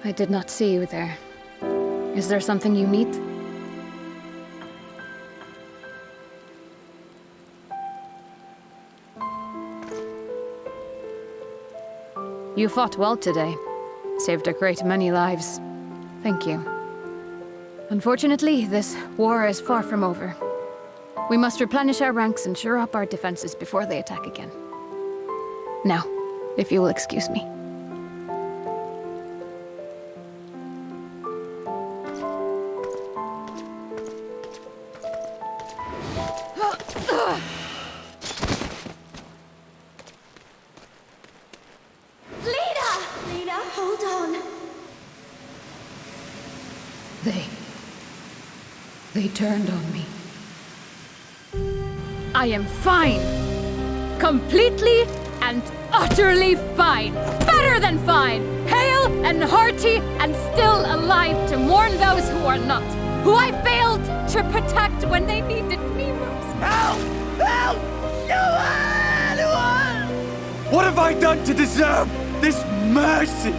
I did not see you there. Is there something you need? You fought well today. Saved a great many lives. Thank you. Unfortunately, this war is far from over. We must replenish our ranks and shore up our defenses before they attack again. Now, if you will excuse me. Lyna, hold on. They turned on me. I am fine. Completely and utterly fine. Better than fine. Hale and hearty and still alive to mourn those who are not. Who I failed to protect when they needed me most. Help! Help! Anyone! What have I done to deserve this mercy?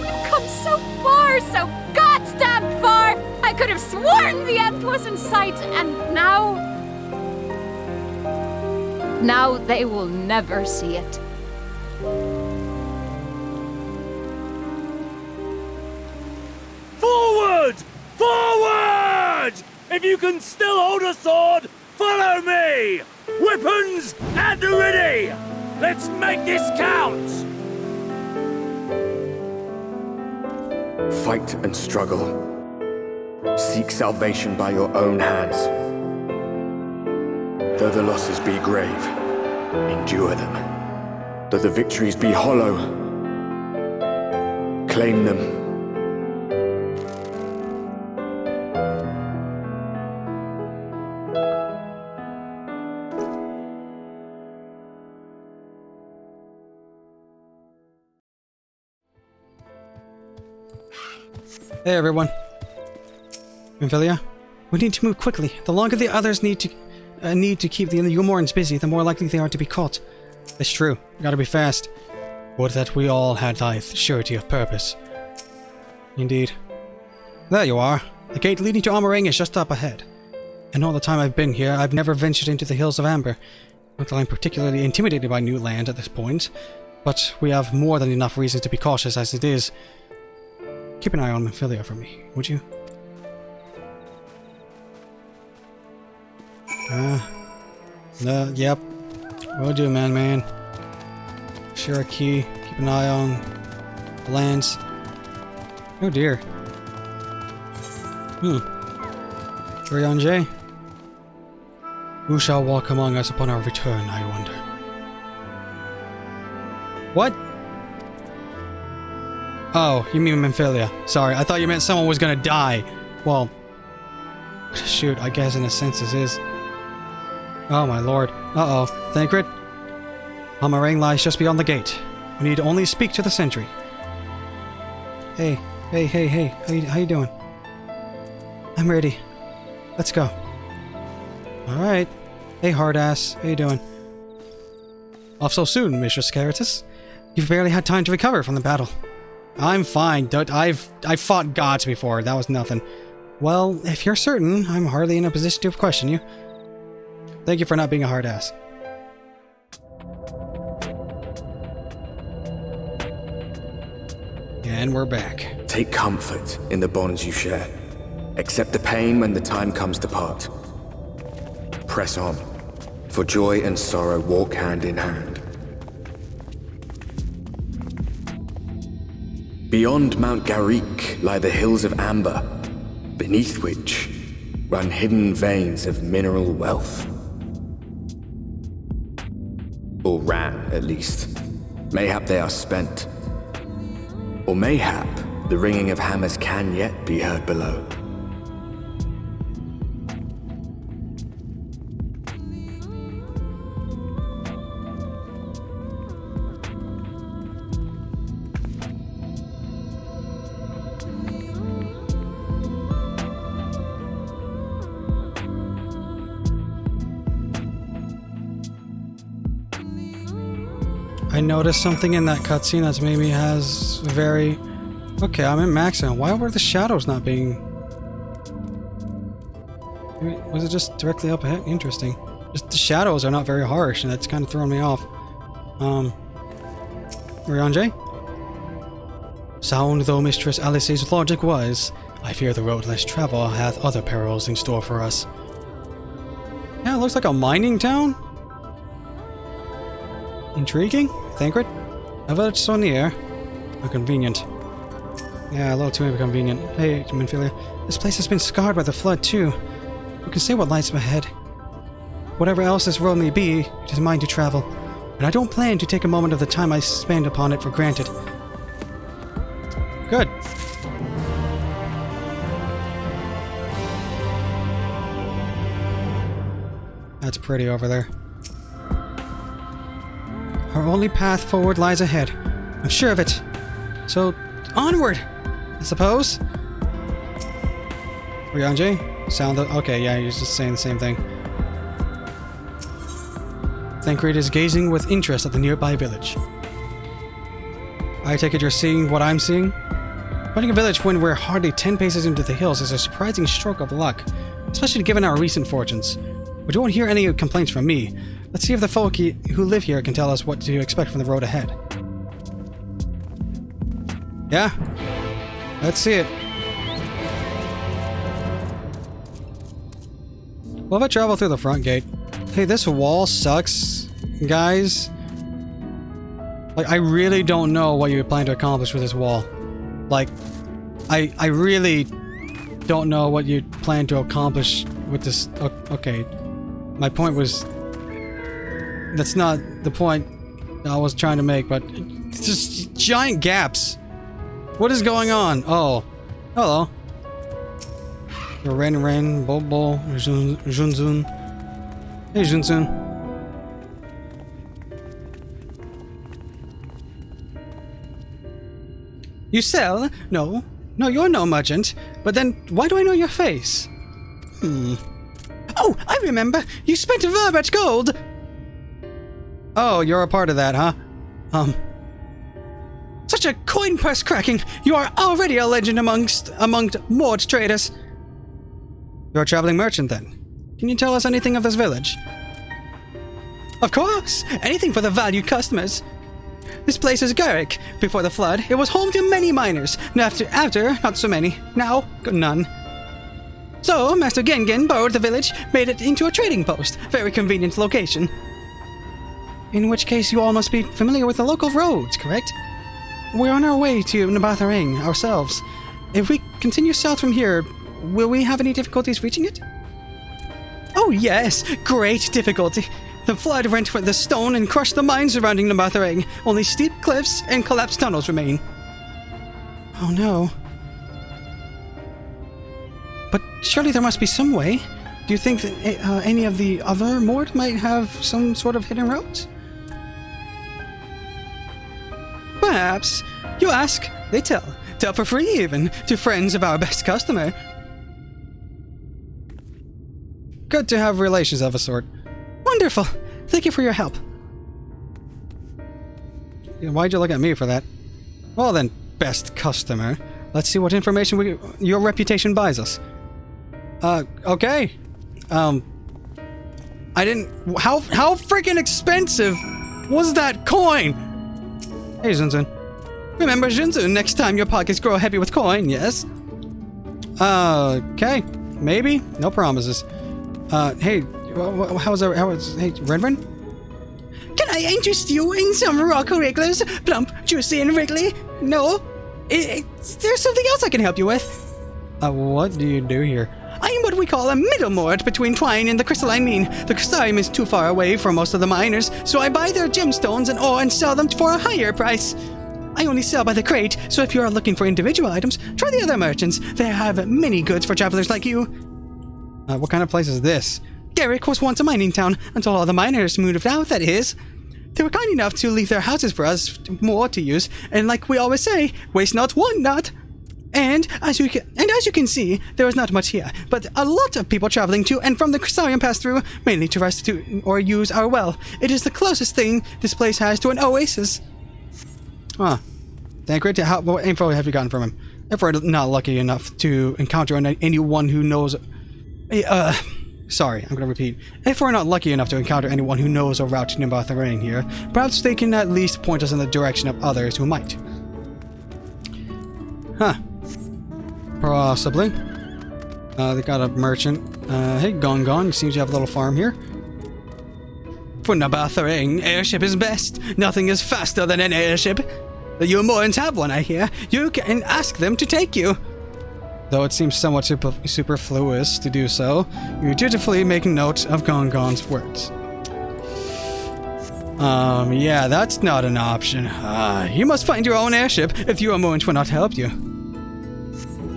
We've come so far, so goddamn far! I could have sworn the end was in sight, and now... Now they will never see it. Forward! Forward! If you can still hold a sword, follow me! Weapons at the ready! Let's make this count! Fight and struggle. Seek salvation by your own hands. Though the losses be grave, endure them. Though the victories be hollow, claim them. Hey everyone. Amphilia, we need to move quickly. The longer the others need to keep the Eulmorans busy, the more likely they are to be caught. It's true. We gotta be fast. Would that we all had thy surety of purpose. Indeed. There you are. The gate leading to Eulmoran is just up ahead. And all the time I've been here, I've never ventured into the Hills of Amber. Not that I'm particularly intimidated by new land at this point, but we have more than enough reason to be cautious as it is. Keep an eye on Amphilia for me, would you? Yep. Will do, man. Cherokee, keep an eye on the lands. Oh dear. Trion J. Who shall walk among us upon our return, I wonder? What? Oh, you mean Amphilia. Sorry, I thought you meant someone was gonna die. Well, shoot, I guess in a sense this is. Oh my lord. Uh-oh. Thancred? Eulmoran lies just beyond the gate. We need to only speak to the sentry. Hey. How you doing? I'm ready. Let's go. Alright. Hey, hard ass. How you doing? Off so soon, Mistress Caritas. You've barely had time to recover from the battle. I'm fine. I've fought gods before. That was nothing. Well, if you're certain, I'm hardly in a position to question you. Thank you for not being a hard ass. And we're back. Take comfort in the bonds you share. Accept the pain when the time comes to part. Press on, for joy and sorrow walk hand in hand. Beyond Mount Garrick lie the Hills of Amber, beneath which run hidden veins of mineral wealth. Or ran, at least. Mayhap they are spent. Or mayhap the ringing of hammers can yet be heard below. I noticed something in that cutscene that maybe has very Okay, I'm in Maximum. Why were the shadows not being... Was it just directly up ahead? Interesting. Just the shadows are not very harsh, and that's kind of throwing me off. Rianjay? Sound though Mistress Alisaie's logic was, I fear the road less travel hath other perils in store for us. Yeah, it looks like a mining town. Intriguing? Thancred? A village so near. How convenient. Yeah, a little too inconvenient. Hey, Minfilia. This place has been scarred by the flood, too. Who can say what lies ahead? Whatever else this road may be, it is mine to travel. And I don't plan to take a moment of the time I spend upon it for granted. Good. That's pretty over there. Our only path forward lies ahead. I'm sure of it. So, onward, I suppose. Rianjay? Sound of... Okay, yeah, you're just saying the same thing. Thancred is gazing with interest at the nearby village. I take it you're seeing what I'm seeing? Finding a village when we're hardly 10 paces into the hills is a surprising stroke of luck, especially given our recent fortunes. We don't hear any complaints from me. Let's see if the folk who live here can tell us what to expect from the road ahead. Yeah? Let's see it. Well, if I travel through the front gate... Hey, this wall sucks, guys. Like, I really don't know what you plan to accomplish with this wall. Like, I really don't know what you plan to accomplish with this... Okay. My point was... That's not the point I was trying to make, but... It's just giant gaps. What is going on? Oh. Hello. Ren, Bobo, Junzun. Hey, Junzun. You sell? No. No, you're no merchant. But then, why do I know your face? Oh, I remember! You spent a verbat gold! Oh, you're a part of that, huh? Such a coin purse cracking! You are already a legend among Mord traders. You're a traveling merchant, then. Can you tell us anything of this village? Of course! Anything for the valued customers. This place is Garrick. Before the flood, it was home to many miners. After, not so many. Now, none. So, Master Gengen borrowed the village, made it into a trading post. Very convenient location. In which case, you all must be familiar with the local roads, correct? We're on our way to Blaring ourselves. If we continue south from here, will we have any difficulties reaching it? Oh yes, great difficulty. The flood rent the stone and crushed the mines surrounding Blaring. Only steep cliffs and collapsed tunnels remain. Oh no. But surely there must be some way. Do you think that any of the other Mord might have some sort of hidden roads? Perhaps. You ask, they tell. Tell for free even, to friends of our best customer. Good to have relations of a sort. Wonderful. Thank you for your help. Why'd you look at me for that? Well then, best customer. Let's see what information your reputation buys us. Okay. I didn't... How freaking expensive was that coin? Hey, Junzun. Remember, Junzun, next time your pockets grow heavy with coin, yes? Okay. Maybe. No promises. Hey, hey, Ren? Can I interest you in some rock wrigglers? Plump, juicy, and wriggly? No? There's something else I can help you with. What do you do here? I'm what we call a middle Mord between Twine and the crystalline mean. The Crystarium is too far away for most of the miners, so I buy their gemstones and ore and sell them for a higher price. I only sell by the crate, so if you are looking for individual items, try the other merchants. They have many goods for travelers like you. What kind of place is this? Garrick was once a mining town, until all the miners moved out, that is. They were kind enough to leave their houses for us more to use, and like we always say, waste not, want not. And as you can see, there is not much here, but a lot of people traveling to and from the Crystarium pass through, mainly to rest to or use our well. It is the closest thing this place has to an oasis. Huh. Thancred, what info have you gotten from him? If we're not lucky enough to encounter anyone who knows... sorry, I'm gonna repeat. If we're not lucky enough to encounter anyone who knows a route to Nimbartharain here, perhaps they can at least point us in the direction of others who might. Huh. Possibly. They got a merchant. Hey, Gongon, seems you have a little farm here. For Nimbartharain, airship is best. Nothing is faster than an airship. The Eulmorans have one, I hear. You can ask them to take you. Though it seems somewhat superfluous to do so, you dutifully make note of Gongon's words. Yeah, that's not an option. You must find your own airship if you Eulmorans will not help you.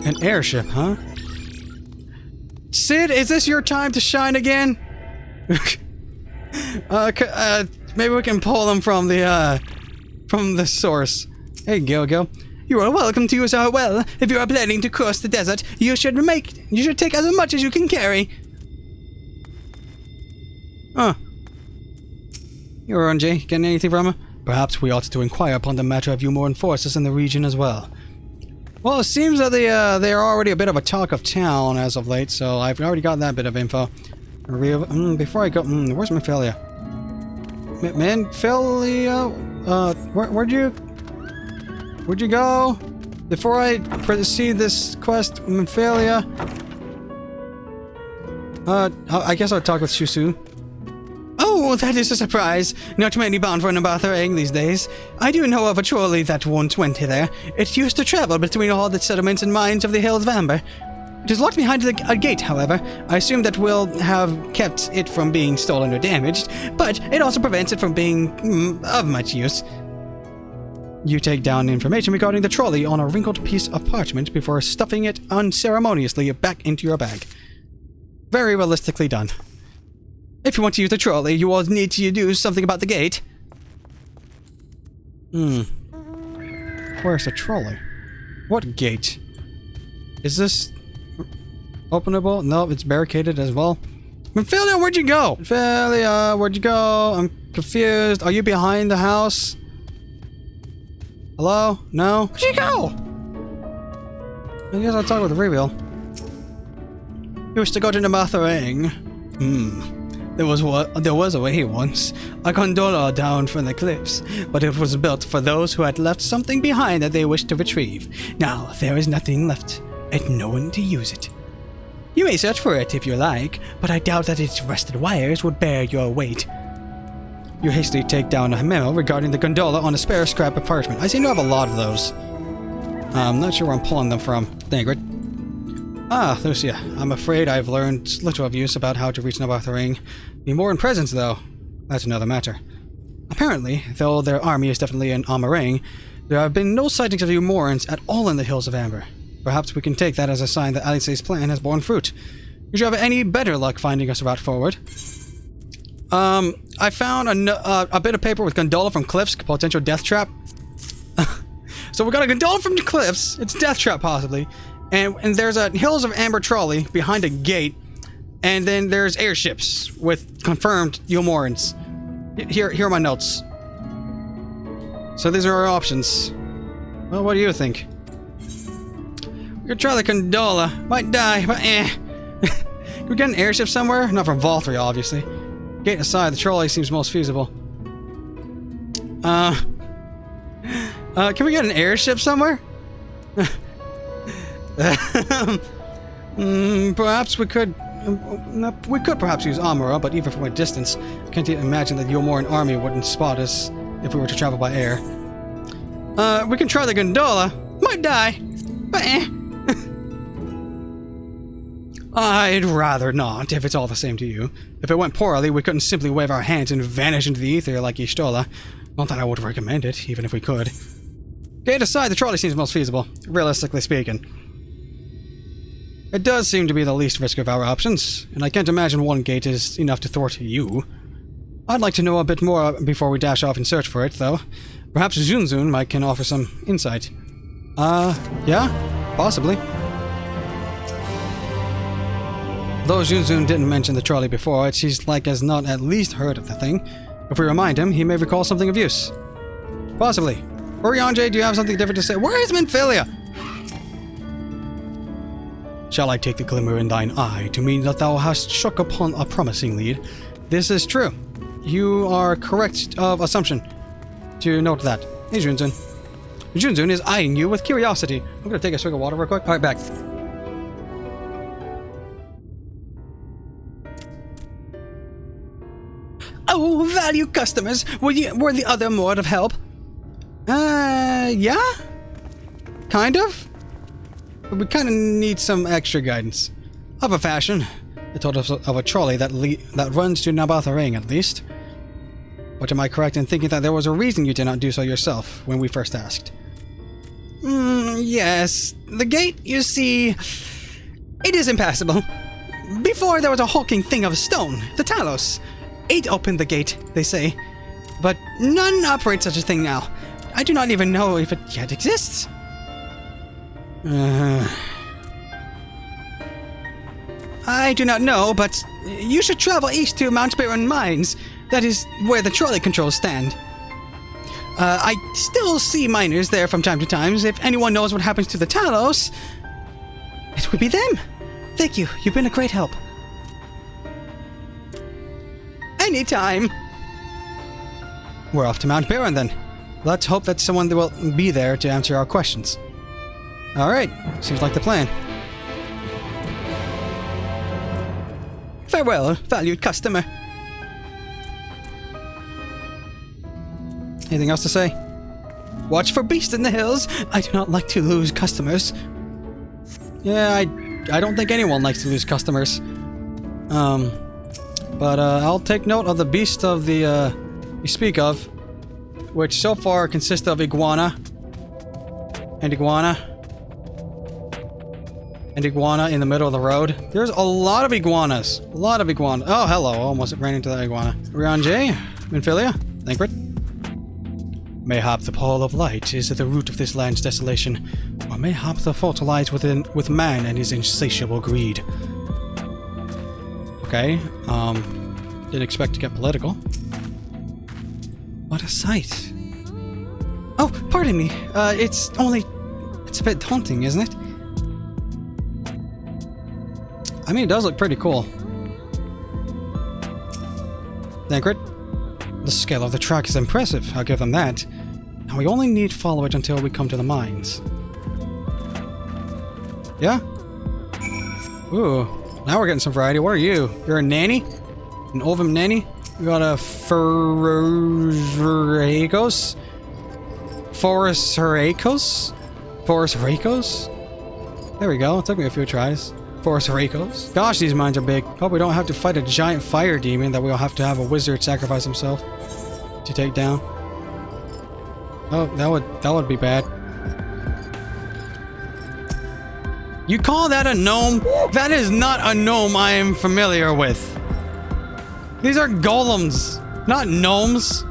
An airship, huh? Sid, is this your time to shine again? Maybe we can pull them from the source. Hey, Gilgil. You are welcome to use our well. If you are planning to cross the desert, you should take as much as you can carry. Huh. You're on, Jay. Getting anything from her? Perhaps we ought to inquire upon the matter of Eulmoran forces in the region as well. Well, it seems that they are already a bit of a talk of town as of late, so I've already got that bit of info. Before I go, where's Memphilia? Memphilia? Where'd you go? Before I proceed this quest, Memphilia? I guess I'll talk with Shusu. Oh, that is a surprise. Not many bound for Nimbartharain these days. I do know of a trolley that once went there. It used to travel between all the settlements and mines of the Hills of Amber. It is locked behind a gate, however. I assume that will have kept it from being stolen or damaged, but it also prevents it from being of much use. You take down information regarding the trolley on a wrinkled piece of parchment before stuffing it unceremoniously back into your bag. Very realistically done. If you want to use the trolley, you will need to do something about the gate. Where's the trolley? What gate? Is this openable? No, it's barricaded as well. Memphilia, where'd you go? Memphilia, where'd you go? I'm confused. Are you behind the house? Hello? No? Where'd you go? I guess I'll talk with the reveal. Used to go to Nimbartharain. There was a way once, a gondola down from the cliffs, but it was built for those who had left something behind that they wished to retrieve. Now, there is nothing left, and no one to use it. You may search for it if you like, but I doubt that its rusted wires would bear your weight. You hastily take down a memo regarding the gondola on a spare scrap of parchment. I seem to have a lot of those. I'm not sure where I'm pulling them from. Thancred. Ah, Lucia. I'm afraid I've learned little of use about how to reach Nimbartharain. The Eulmoran presence, though, that's another matter. Apparently, though their army is definitely in Amarang, there have been no sightings of Eulmorans at all in the Hills of Amber. Perhaps we can take that as a sign that Alisaie's plan has borne fruit. You should have any better luck finding us a route forward. I found a bit of paper with gondola from cliffs, potential death trap. So we got a gondola from the cliffs. It's death trap, possibly. And there's a Hills of Amber trolley behind a gate. And then there's airships with confirmed Eulmorans. Here are my notes. So these are our options. Well, what do you think? We could try the gondola. Might die, but Can we get an airship somewhere? Not from Vauthry, obviously. Gate aside, the trolley seems most feasible. Can we get an airship somewhere? Perhaps we could... we could perhaps use Amara, but even from a distance, I can't even imagine that the Eulmoran army wouldn't spot us if we were to travel by air. We can try the gondola. Might die, but I'd rather not, if it's all the same to you. If it went poorly, we couldn't simply wave our hands and vanish into the ether like Y'shtola. Not that I would recommend it, even if we could. Gate aside, the trolley seems most feasible, realistically speaking. It does seem to be the least risk of our options, and I can't imagine one gate is enough to thwart you. I'd like to know a bit more before we dash off and search for it, though. Perhaps Zunzun can offer some insight. Yeah? Possibly. Though Zunzun didn't mention the trolley before, it seems like has not at least heard of the thing. If we remind him, he may recall something of use. Possibly. Oriange, do you have something different to say? Where is Minfilia? Shall I take the glimmer in thine eye to mean that thou hast struck upon a promising lead? This is true. You are correct of assumption. To note that. Hey, Junzun. Junzun is eyeing you with curiosity. I'm gonna take a swig of water real quick. Alright, back. Oh, value customers! Were the other more of help? Yeah? Kind of? But we kind of need some extra guidance. Of a fashion. I told us of a trolley that runs to Nabathering, at least. But am I correct in thinking that there was a reason you did not do so yourself when we first asked? Yes. The gate, you see, it is impassable. Before there was a hulking thing of stone, the Talos. It opened the gate, they say. But none operate such a thing now. I do not even know if it yet exists. I do not know, but you should travel east to Mount Baron Mines. That is where the trolley controls stand. I still see miners there from time to time. If anyone knows what happens to the Talos, it would be them. Thank you. You've been a great help. Anytime. We're off to Mount Baron then. Let's hope that someone will be there to answer our questions. Alright, seems like the plan. Farewell, valued customer. Anything else to say? Watch for beasts in the hills. I do not like to lose customers. Yeah, I don't think anyone likes to lose customers. But I'll take note of the beast of the you speak of, which so far consists of iguana and iguana and iguana in the middle of the road. There's a lot of iguanas. A lot of iguanas. Oh, hello. Almost ran into that iguana. Oriange, Minfilia, Thancred. Mayhap the pole of light is at the root of this land's desolation, or mayhap the fault lies with man and his insatiable greed. Okay, didn't expect to get political. What a sight. Oh, pardon me. It's a bit daunting, isn't it? I mean, it does look pretty cool. Thancred, the scale of the track is impressive, I'll give them that. And we only need follow it until we come to the mines. Yeah? Ooh, now we're getting some variety. What are you? You're a nanny? An ovum nanny? We got a Forest Rakos? There we go. It took me a few tries. Forest Rakos. Gosh, these mines are big. Hope we don't have to fight a giant fire demon that we'll have to have a wizard sacrifice himself to take down. Oh, that would be bad. You call that a gnome? That is not a gnome I am familiar with. These are golems, not gnomes.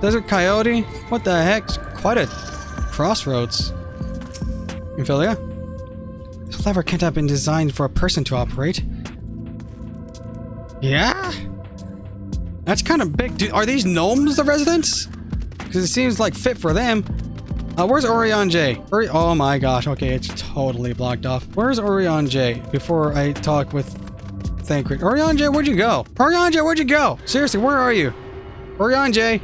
Desert coyote? What the heck? Quite a crossroads. Minfilia? This lever can't have been designed for a person to operate. Yeah? That's kind of big. Are these gnomes the residents? Because it seems like fit for them. Where's Oriange? Oh my gosh. Okay, it's totally blocked off. Where's Oriange? Before I talk with Thancred. Oriange, where'd you go? Oriange, where'd you go? Seriously, where are you? Oriange.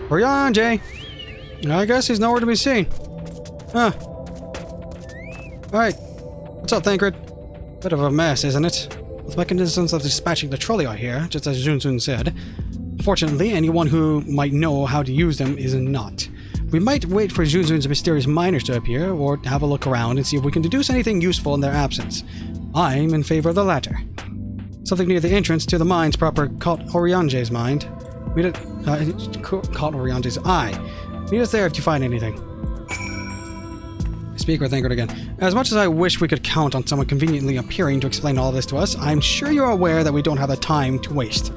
Oriange. I guess he's nowhere to be seen. Huh. Alright. What's up, Thancred? Bit of a mess, isn't it? With mechanisms of dispatching the trolley out here, just as Junzun said. Fortunately, anyone who might know how to use them is not. We might wait for Junzun's mysterious miners to appear, or have a look around and see if we can deduce anything useful in their absence. I'm in favor of the latter. Something near the entrance to the mines proper caught Oriange's mind. Caught Oriange's eye. Meet us there if you find anything. Speak with Thancred again. As much as I wish we could count on someone conveniently appearing to explain all this to us, I'm sure you're aware that we don't have the time to waste.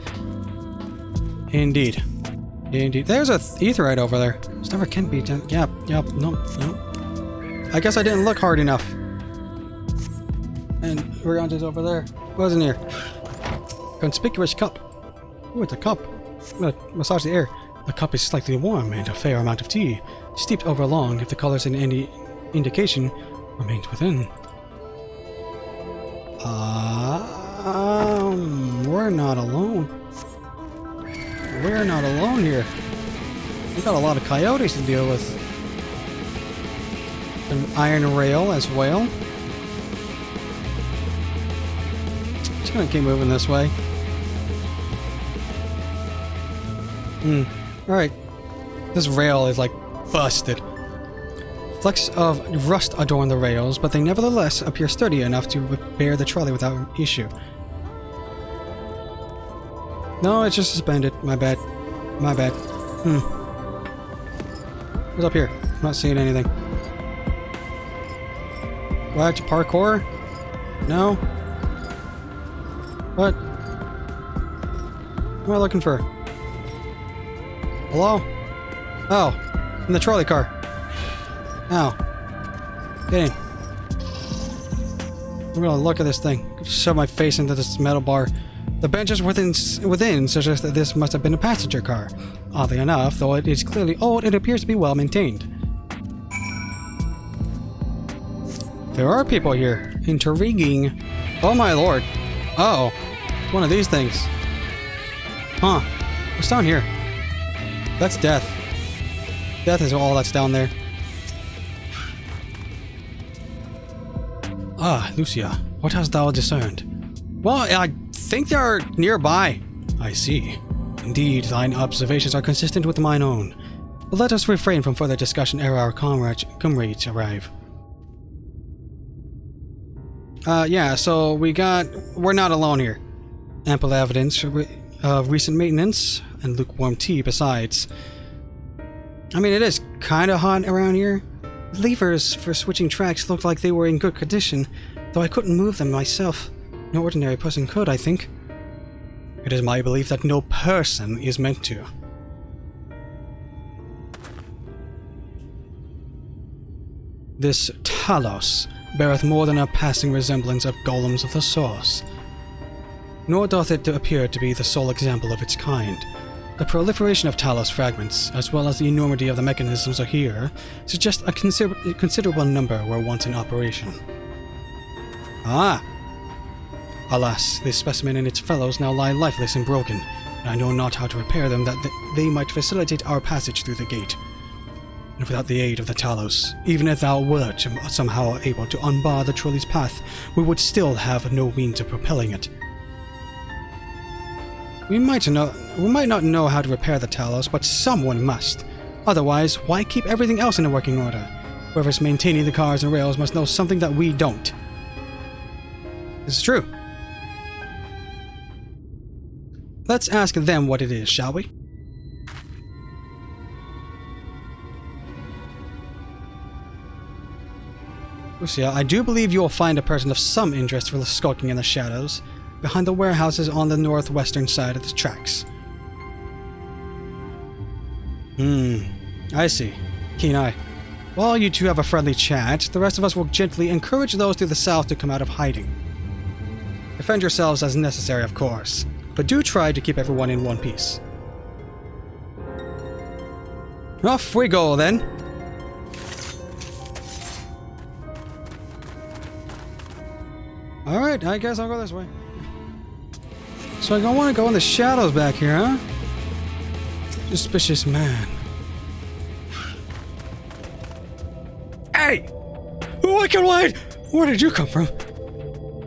Indeed. Indeed. There's a aetheryte over there. This never can be done. Yep, no. I guess I didn't look hard enough. And Oriange's over there. Wasn't here. Conspicuous cup. Ooh, it's a cup. I'm gonna massage the air. The cup is slightly warm and a fair amount of tea, steeped over long if the colors in any indication remained within. We're not alone. We're not alone here. We got a lot of coyotes to deal with. An iron rail as well. Just gonna keep moving this way. Alright. This rail is like busted. Flecks of rust adorn the rails, but they nevertheless appear sturdy enough to repair the trolley without issue. No, it's just suspended. My bad. My bad. What's up here? I'm not seeing anything. What? Parkour? No? What? What am I looking for? Hello? Oh, in the trolley car. Ow. Get in. I'm gonna look at this thing. Shove my face into this metal bar. The benches within suggest that this must have been a passenger car. Oddly enough, though it is clearly old, it appears to be well maintained. There are people here. Intriguing. Oh my lord. Uh-oh. It's one of these things. Huh. What's down here? That's death. Death is all that's down there. Ah, Lucia, what hast thou discerned? Well, I think they are nearby. I see. Indeed, thine observations are consistent with mine own. But let us refrain from further discussion ere our comrades arrive. Yeah, so we're not alone here. Ample evidence of recent maintenance, and lukewarm tea besides. I mean, it is kinda hot around here. The levers for switching tracks looked like they were in good condition, though I couldn't move them myself. No ordinary person could, I think. It is my belief that no person is meant to. This Talos beareth more than a passing resemblance of golems of the source. Nor doth it appear to be the sole example of its kind. The proliferation of Talos fragments, as well as the enormity of the mechanisms here, suggest a considerable number were once in operation. Ah! Alas, this specimen and its fellows now lie lifeless and broken, and I know not how to repair them that they might facilitate our passage through the gate. And without the aid of the Talos, even if thou wert somehow able to unbar the trolley's path, we would still have no means of propelling it. We might not know how to repair the Talos, but someone must. Otherwise, why keep everything else in a working order? Whoever's maintaining the cars and rails must know something that we don't. This is true. Let's ask them what it is, shall we? Lucia, I do believe you will find a person of some interest for skulking in the shadows, behind the warehouses on the northwestern side of the tracks. I see. Keen eye. While you two have a friendly chat, the rest of us will gently encourage those to the south to come out of hiding. Defend yourselves as necessary, of course, but do try to keep everyone in one piece. Off we go, then. Alright, I guess I'll go this way. So I don't want to go in the shadows back here, huh? Suspicious man. Hey! Wicked White! Where did you come from?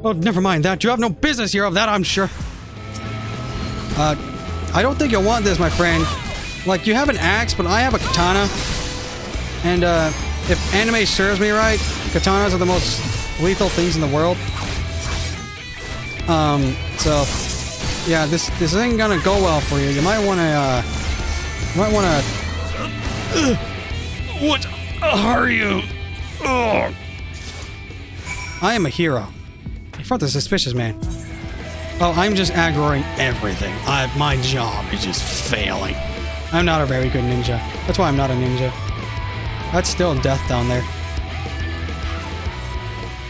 Oh, never mind that. You have no business here of that, I'm sure. I don't think you'll want this, my friend. Like, you have an axe, but I have a katana. And, if anime serves me right, katanas are the most lethal things in the world. So, yeah, this ain't gonna go well for you. You might wanna, What are you? Ugh. I am a hero. You fought the suspicious man. Oh, I'm just aggroing everything. My job is just failing. I'm not a very good ninja. That's why I'm not a ninja. That's still death down there.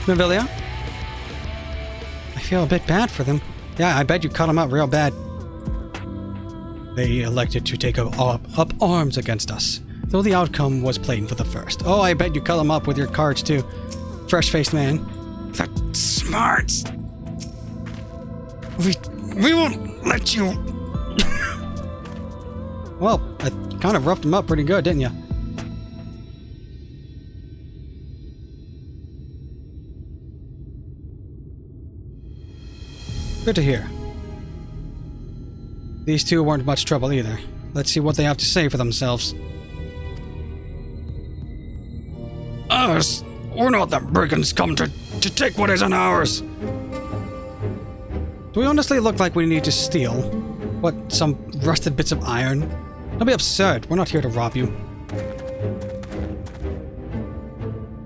Navilia? I feel a bit bad for them. Yeah, I bet you cut them up real bad. They elected to take up arms against us, though the outcome was plain for the first. Oh, I bet you cut them up with your cards too. Fresh-faced man. That's smart. We won't let you. Well, I kind of roughed him up pretty good, didn't you? Good to hear. These two weren't much trouble either. Let's see what they have to say for themselves. Us? We're not the brigands come to take what isn't ours. Do we honestly look like we need to steal? What, some rusted bits of iron? Don't be absurd. We're not here to rob you.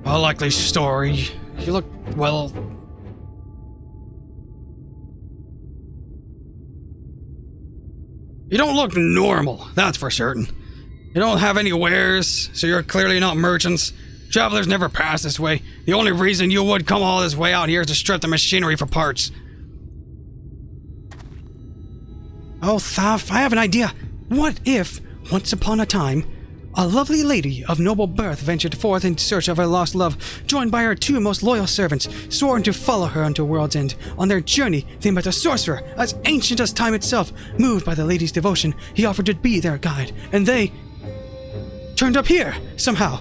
A likely story. You look, well... You don't look normal, that's for certain. You don't have any wares, so you're clearly not merchants. Travelers never pass this way. The only reason you would come all this way out here is to strip the machinery for parts. Oh, Thaf, I have an idea. What if, once upon a time, a lovely lady of noble birth ventured forth in search of her lost love, joined by her two most loyal servants, sworn to follow her unto world's end. On their journey, they met a sorcerer, as ancient as time itself. Moved by the lady's devotion, he offered to be their guide, and they turned up here, somehow.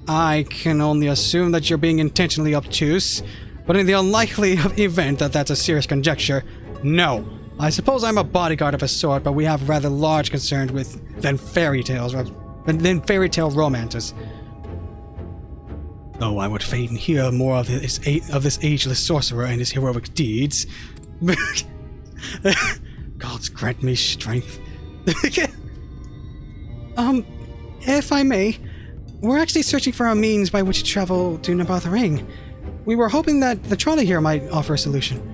I can only assume that you're being intentionally obtuse, but in the unlikely event that that's a serious conjecture, no. I suppose I'm a bodyguard of a sort, but we have rather large concerns with than fairy tale romances. Though I would fain hear more of this ageless sorcerer and his heroic deeds. Gods grant me strength. If I may, we're actually searching for a means by which to travel to Nabothering. We were hoping that the trolley here might offer a solution.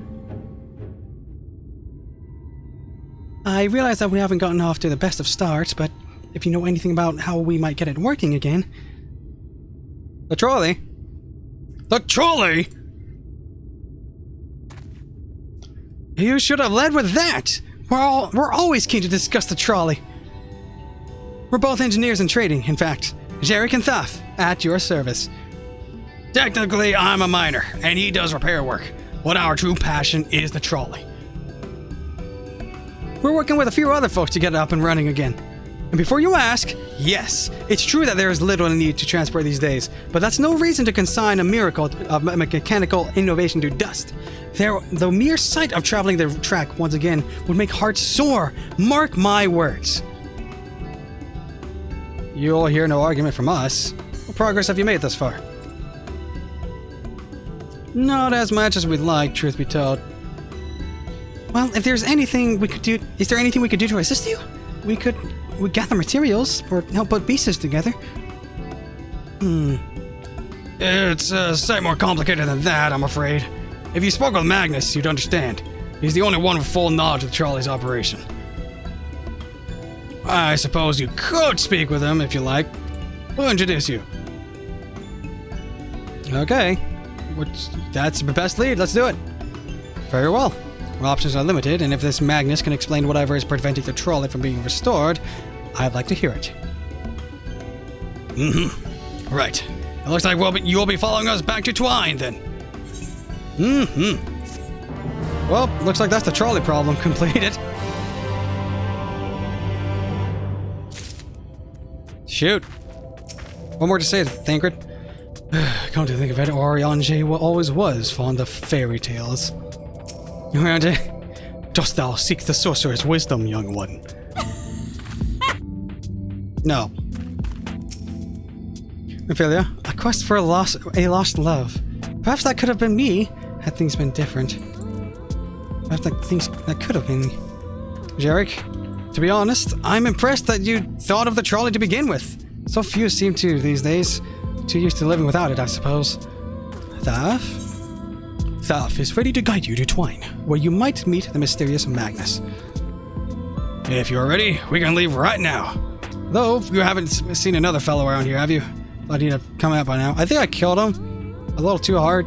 I realize that we haven't gotten off to the best of starts, but if you know anything about how we might get it working again... The trolley? The trolley?! You should have led with that! We're always keen to discuss the trolley. We're both engineers in trading, in fact. Jarek and Thaf, at your service. Technically, I'm a miner, and he does repair work. But our true passion is the trolley. We're working with a few other folks to get it up and running again. And before you ask, yes, it's true that there is little need to transport these days, but that's no reason to consign a miracle of mechanical innovation to dust. The mere sight of traveling the track once again would make hearts sore. Mark my words. You'll hear no argument from us. What progress have you made thus far? Not as much as we'd like, truth be told. Well, if there's anything we could do... Is there anything we could do to assist you? We gather materials, or help put pieces together. It's a sight more complicated than that, I'm afraid. If you spoke with Magnus, you'd understand. He's the only one with full knowledge of the trolley's operation. I suppose you could speak with him, if you like. We'll introduce you. Okay. That's the best lead, let's do it. Very well. Our options are limited, and if this Magnus can explain whatever is preventing the trolley from being restored, I'd like to hear it. Right. It looks like you'll be following us back to Twine, then. Well, looks like that's the trolley problem completed. Shoot. One more to say, Thancred. Come to think of it, Oriange always was fond of fairy tales. Oriange, dost thou seek the sorcerer's wisdom, young one? No. Ophelia, a quest for a lost love. Perhaps that could have been me, had things been different. Perhaps that could have been me. Jarek, to be honest, I'm impressed that you thought of the trolley to begin with. So few seem to these days. Too used to living without it, I suppose. Thaf? Thaf is ready to guide you to Twine, where you might meet the mysterious Magnus. If you're ready, we can leave right now. Though, you haven't seen another fellow around here, have you? Thought he'd have come out by now. I think I killed him. A little too hard.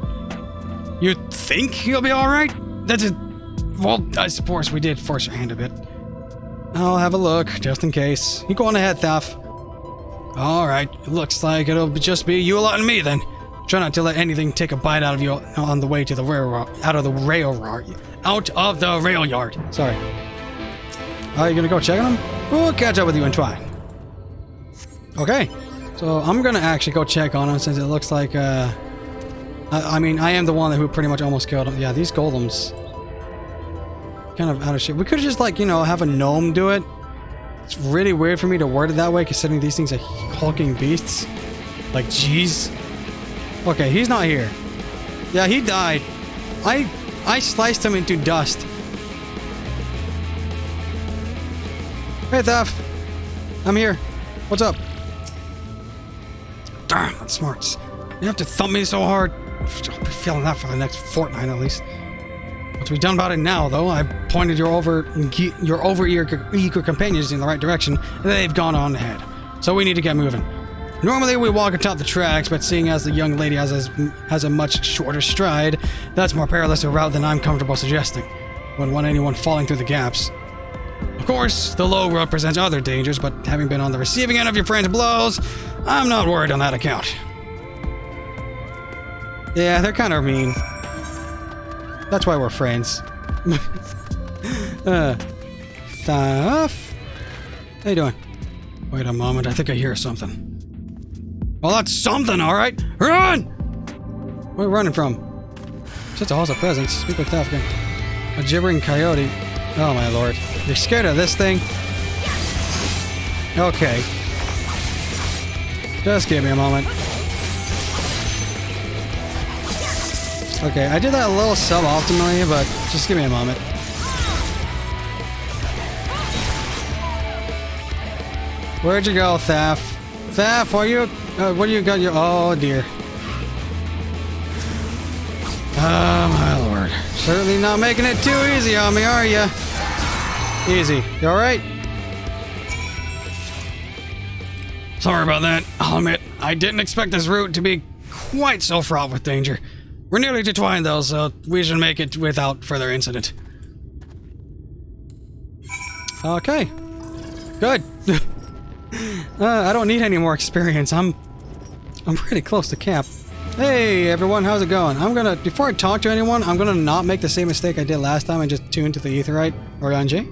You think he'll be alright? That's Well, I suppose we did force your hand a bit. I'll have a look, just in case. You go on ahead, Thaf. Alright, it looks like it'll just be you lot and me then. Try not to let anything take a bite out of you on the way to the railroad. Out of the rail yard. Sorry. Are you gonna go check on him? We'll catch up with you in Twine. Okay. So I'm gonna actually go check on him since it looks like, I mean, I am the one who pretty much almost killed him. Yeah, these golems. Kind of out of shape. We could just, like, you know, have a gnome do it. It's really weird for me to word it that way, considering these things are hulking beasts. Like, jeez. Okay, he's not here. Yeah, he died. I sliced him into dust. Hey, Thaf. I'm here. What's up? Darn, that smarts. You have to thump me so hard. I'll be feeling that for the next fortnight at least. What's we done about it now, though? I pointed your over-eager companions in the right direction, and they've gone on ahead. So we need to get moving. Normally we walk atop the tracks, but seeing as the young lady has a much shorter stride, that's more perilous a route than I'm comfortable suggesting. Wouldn't want anyone falling through the gaps. Of course, the low road presents other dangers, but having been on the receiving end of your friend's blows, I'm not worried on that account. Yeah, they're kind of mean. That's why we're friends. Thaf? How you doing? Wait a moment, I think I hear something. Well, that's something, alright! Run! Where are we running from? Just a halls of presence. Speak with Thaf again. A gibbering coyote. Oh my lord. You're scared of this thing? Okay. Just give me a moment. Okay, I did that a little suboptimally, but just give me a moment. Where'd you go, Thaf? Thaf, what do you got your... Oh, dear. Oh, my lord. Certainly not making it too easy on me, are you? Easy. You alright? Sorry about that. I'll admit, I didn't expect this route to be quite so fraught with danger. We're nearly to Twine, though, so we should make it without further incident. Okay. Good. I don't need any more experience. I'm pretty close to cap. Hey, everyone, how's it going? Before I talk to anyone, I'm gonna not make the same mistake I did last time and just tune to the Aetheryte or Anjay.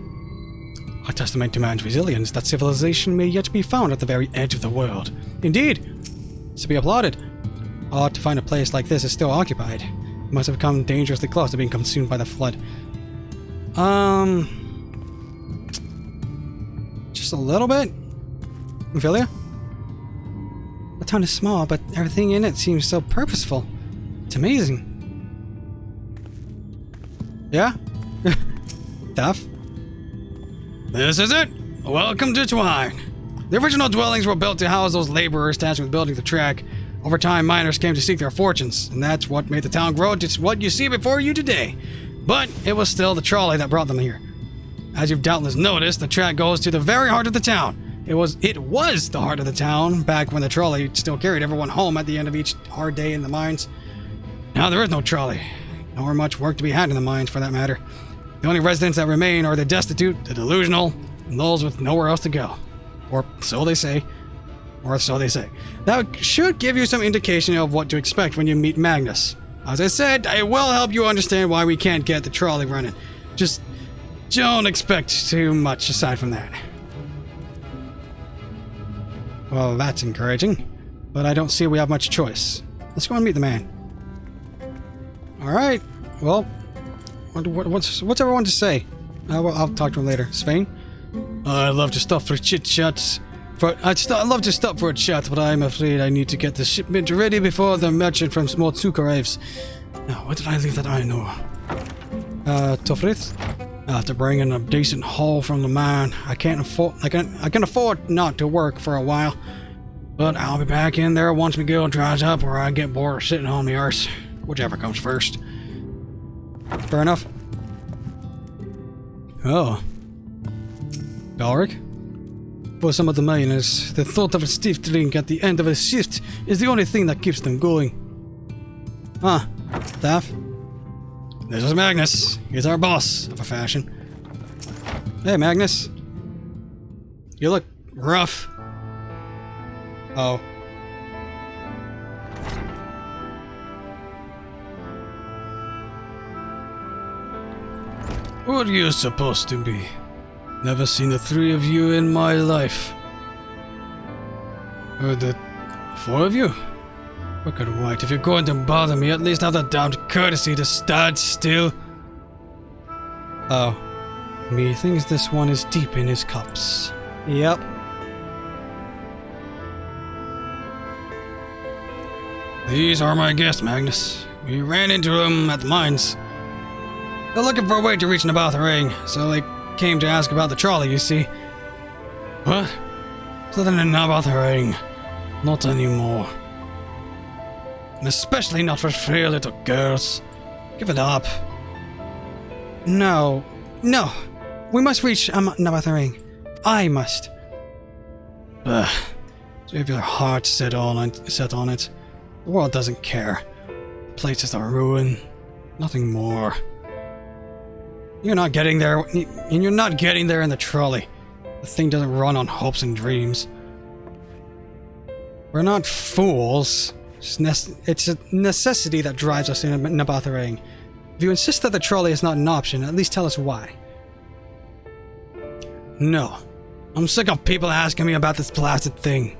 A testament to man's resilience that civilization may yet be found at the very edge of the world. Indeed. It's to be applauded. Odd to find a place like this is still occupied. It must have come dangerously close to being consumed by the flood. Just a little bit? Ophelia? The town is small, but everything in it seems so purposeful. It's amazing. Yeah? Tough? This is it! Welcome to Twine! The original dwellings were built to house those laborers tasked with building the track. Over time, miners came to seek their fortunes, and that's what made the town grow to what you see before you today. But it was still the trolley that brought them here. As you've doubtless noticed, the track goes to the very heart of the town. It was the heart of the town, back when the trolley still carried everyone home at the end of each hard day in the mines. Now there is no trolley, nor much work to be had in the mines for that matter. The only residents that remain are the destitute, the delusional, and those with nowhere else to go. Or so they say. Or so they say. That should give you some indication of what to expect when you meet Magnus. As I said, I will help you understand why we can't get the trolley running. Just don't expect too much aside from that. Well, that's encouraging, but I don't see we have much choice. Let's go and meet the man. Alright, well, what's everyone to say? I'll talk to him later. Svein? I'd love to stop for chit-chats. I'd love to stop for a chat, but I'm afraid I need to get the shipment ready before the merchant from Smoltsuk arrives. Now, where did I leave that iron? Tofrith? After bringing a decent haul from the mine, I can afford not to work for a while, but I'll be back in there once my guild dries up or I get bored of sitting on the arse, whichever comes first. Fair enough. Oh. Galric? For some of the miners, the thought of a stiff drink at the end of a shift is the only thing that keeps them going. Huh. Staff? This is Magnus. He's our boss, of a fashion. Hey, Magnus. You look rough. Oh. What are you supposed to be? Never seen the three of you in my life. Or the four of you? Wicked white, if you're going to bother me, at least have the damned courtesy to stand still. Oh. Methinks this one is deep in his cups. Yep. These are my guests, Magnus. We ran into them at the mines. They're looking for a way to reach Vauthry, so they came to ask about the trolley, you see. What? Something in Vauthry. Not anymore. And especially not for frail little girls. Give it up. No. No. We must reach Vauthry. I must. So if your heart's set on it, the world doesn't care. The place is a ruin. Nothing more. You're not getting there, and you're not getting there in the trolley. The thing doesn't run on hopes and dreams. We're not fools. It's a necessity that drives us in Vauthry. If you insist that the trolley is not an option, at least tell us why. No. I'm sick of people asking me about this blasted thing.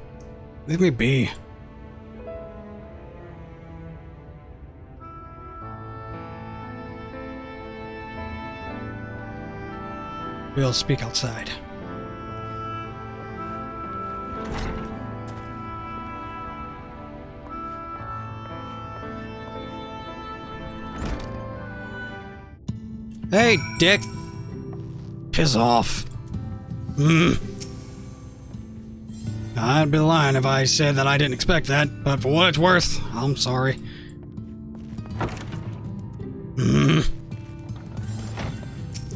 Leave me be. We'll speak outside. Hey, dick! Piss off. I'd be lying if I said that I didn't expect that, but for what it's worth, I'm sorry.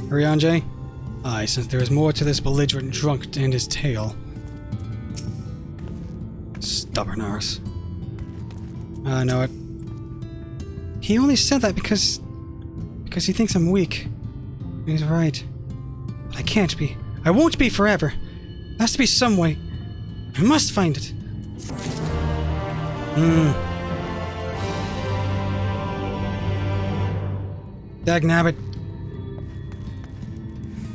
Hurry on, Jay. Aye, since there is more to this belligerent drunk and his tale. Stubborn arse. I know it. He only said that because he thinks I'm weak. He's right. But I can't be. I won't be forever. There has to be some way. I must find it. Dagnabbit.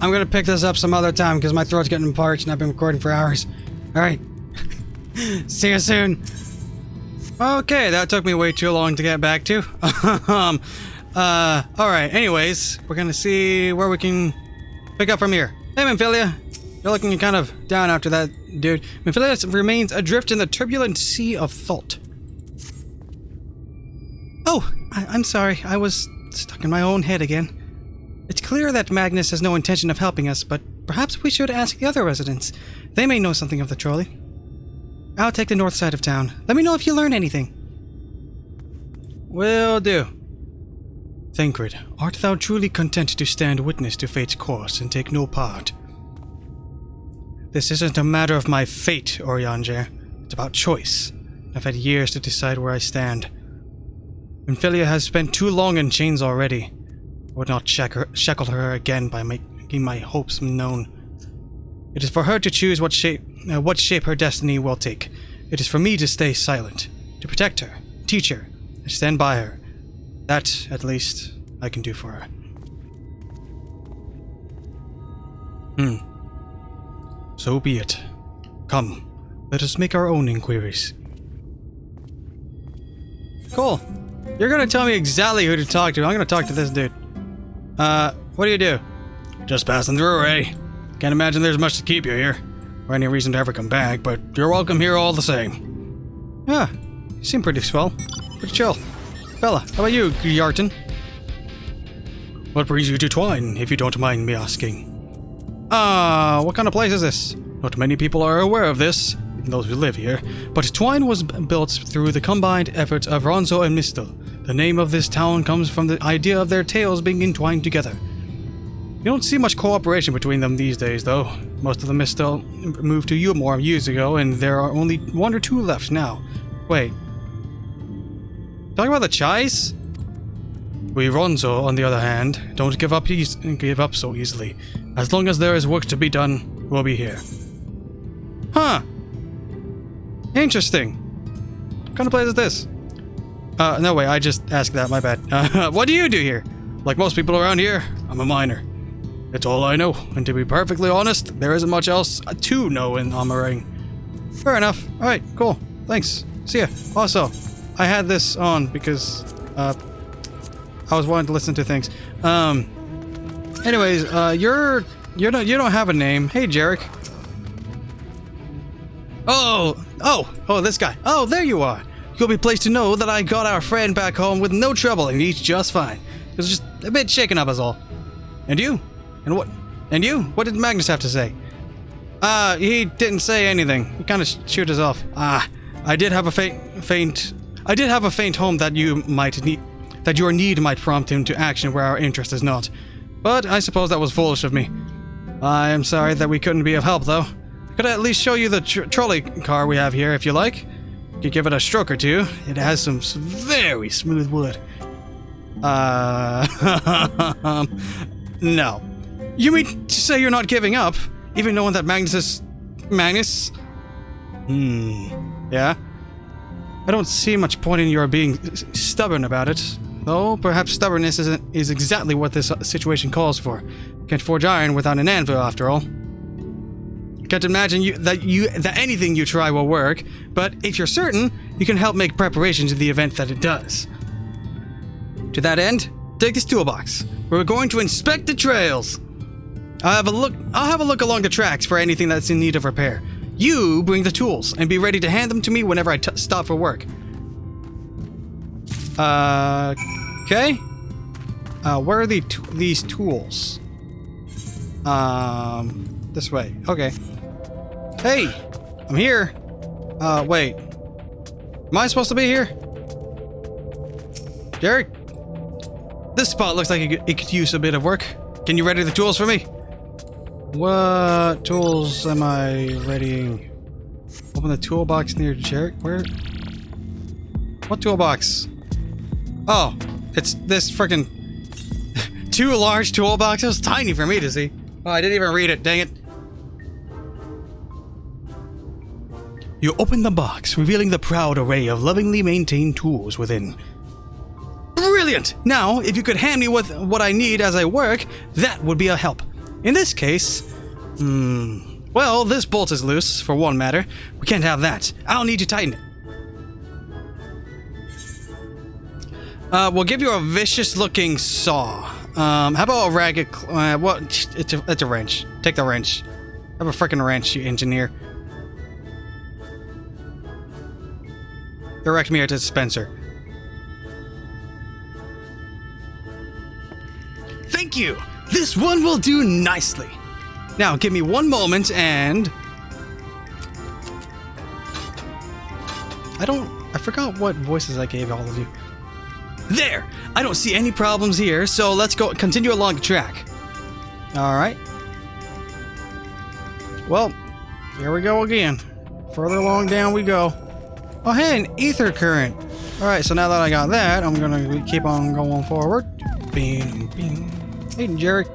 I'm gonna pick this up some other time because my throat's getting parched and I've been recording for hours. Alright. See you soon. Okay, that took me way too long to get back to. Alright, anyways, we're gonna see where we can pick up from here. Hey, Memphilia. You're looking kind of down after that, dude. Memphilia remains adrift in the turbulent sea of thought. Oh, I'm sorry. I was stuck in my own head again. It's clear that Magnus has no intention of helping us, but perhaps we should ask the other residents. They may know something of the trolley. I'll take the north side of town. Let me know if you learn anything. Will do. Thancred, art thou truly content to stand witness to fate's course and take no part? This isn't a matter of my fate, Orianger. It's about choice. I've had years to decide where I stand. Memphilia has spent too long in chains already. I would not shackle her again by making my hopes known. It is for her to choose what shape her destiny will take. It is for me to stay silent, to protect her, teach her, and stand by her. That, at least, I can do for her. So be it. Come, let us make our own inquiries. Cool. You're gonna tell me exactly who to talk to. I'm gonna talk to this dude. What do you do? Just passing through already. Can't imagine there's much to keep you here, or any reason to ever come back, but you're welcome here all the same. Yeah, you seem pretty swell. Pretty chill. Bella, how about you, Yarton? What brings you to Twine, if you don't mind me asking? What kind of place is this? Not many people are aware of this, even those who live here, but Twine was built through the combined efforts of Ronzo and Mistel. The name of this town comes from the idea of their tales being entwined together. You don't see much cooperation between them these days, though. Most of the Mistel moved to Eulmoran years ago, and there are only 1 or 2 left now. Wait. Talking about the Chais? We Ronzo, on the other hand, don't give up so easily. As long as there is work to be done, we'll be here. Huh. Interesting. What kind of place is this? No way, I just asked that, my bad. What do you do here? Like most people around here, I'm a miner. It's all I know, and to be perfectly honest, there isn't much else to know in Eulmoran. Fair enough. Alright, cool. Thanks. See ya. Also, I had this on because, I was wanting to listen to things. Anyways, you don't have a name. Hey, Jarek. Oh, this guy. Oh, there you are. You'll be pleased to know that I got our friend back home with no trouble, and he's just fine. It was just a bit shaken up, is all. And you? And you? What did Magnus have to say? He didn't say anything. He kind of shoot us off. I did have a faint home that your need might prompt him to action where our interest is not. But I suppose that was foolish of me. I am sorry that we couldn't be of help, though. I could at least show you the trolley car we have here, if you like. You could give it a stroke or two. It has some very smooth wood. No. You mean to say you're not giving up, even knowing that Magnus? Yeah? I don't see much point in your being stubborn about it. Though, perhaps stubbornness is exactly what this situation calls for. Can't forge iron without an anvil, after all. Can't imagine that anything you try will work, but if you're certain, you can help make preparations in the event that it does. To that end, take this toolbox. We're going to inspect the trails. I'll have a look along the tracks for anything that's in need of repair. You bring the tools and be ready to hand them to me whenever I stop for work. Okay. Where are these tools? This way. Okay. Hey, I'm here. Wait. Am I supposed to be here? Derek? This spot looks like it could use a bit of work. Can you ready the tools for me? What tools am I readying? Open the toolbox near Jarek. Where? What toolbox? Oh, it's this freaking two large toolboxes. It was tiny for me to see. Oh, I didn't even read it. Dang it. You open the box, revealing the proud array of lovingly maintained tools within. Brilliant! Now, if you could hand me with what I need as I work, that would be a help. In this case, well, this bolt is loose, for one matter. We can't have that. I'll need to tighten it. We'll give you a vicious-looking saw. How about a ragged... It's a wrench. Take the wrench. Have a frickin' wrench, you engineer. Direct me here to Spencer. Thank you! This one will do nicely. Now, give me one moment and... I forgot what voices I gave all of you. There! I don't see any problems here, so let's go continue along the track. Alright. Well, here we go again. Further along down we go. Oh, hey, an ether current. Alright, so now that I got that, I'm gonna keep on going forward. Bing, bing. Hey, Jarek.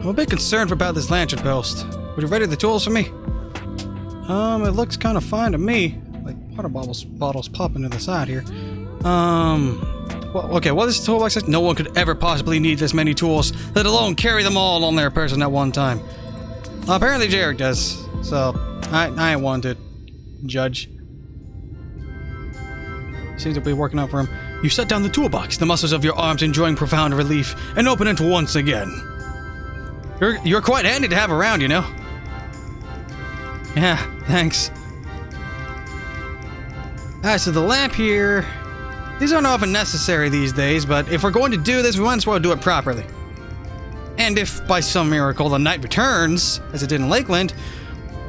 I'm a bit concerned about this lantern post. Would you ready the tools for me? It looks kind of fine to me. Like water bottles popping to the side here. Well, okay, what this toolbox says? No one could ever possibly need this many tools, let alone carry them all on their person at one time. Apparently Jarek does, so I ain't one to judge. Seems to be working out for him. You set down the toolbox, the muscles of your arms enjoying profound relief, and open it once again. You're quite handy to have around, you know. Yeah, thanks. As to the lamp here, these aren't often necessary these days, but if we're going to do this, we might as well do it properly. And if by some miracle the night returns, as it did in Lakeland,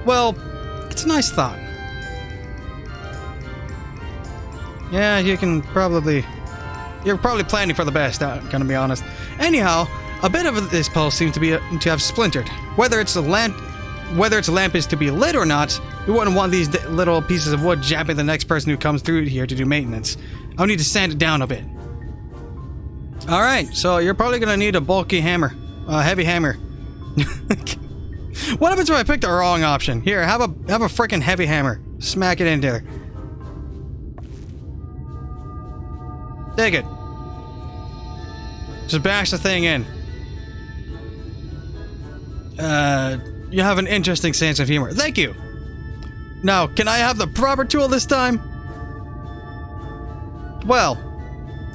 well, it's a nice thought. Yeah, you're probably planning for the best, I'm gonna be honest. Anyhow, a bit of this post seems to have splintered. Whether its lamp is to be lit or not, we wouldn't want these little pieces of wood jabbing the next person who comes through here to do maintenance. I'll need to sand it down a bit. Alright, so you're probably gonna need a bulky hammer. A heavy hammer. What happens if I pick the wrong option? Here, have a freaking heavy hammer. Smack it in there. Take it. Just bash the thing in. You have an interesting sense of humor. Thank you! Now, can I have the proper tool this time? Well,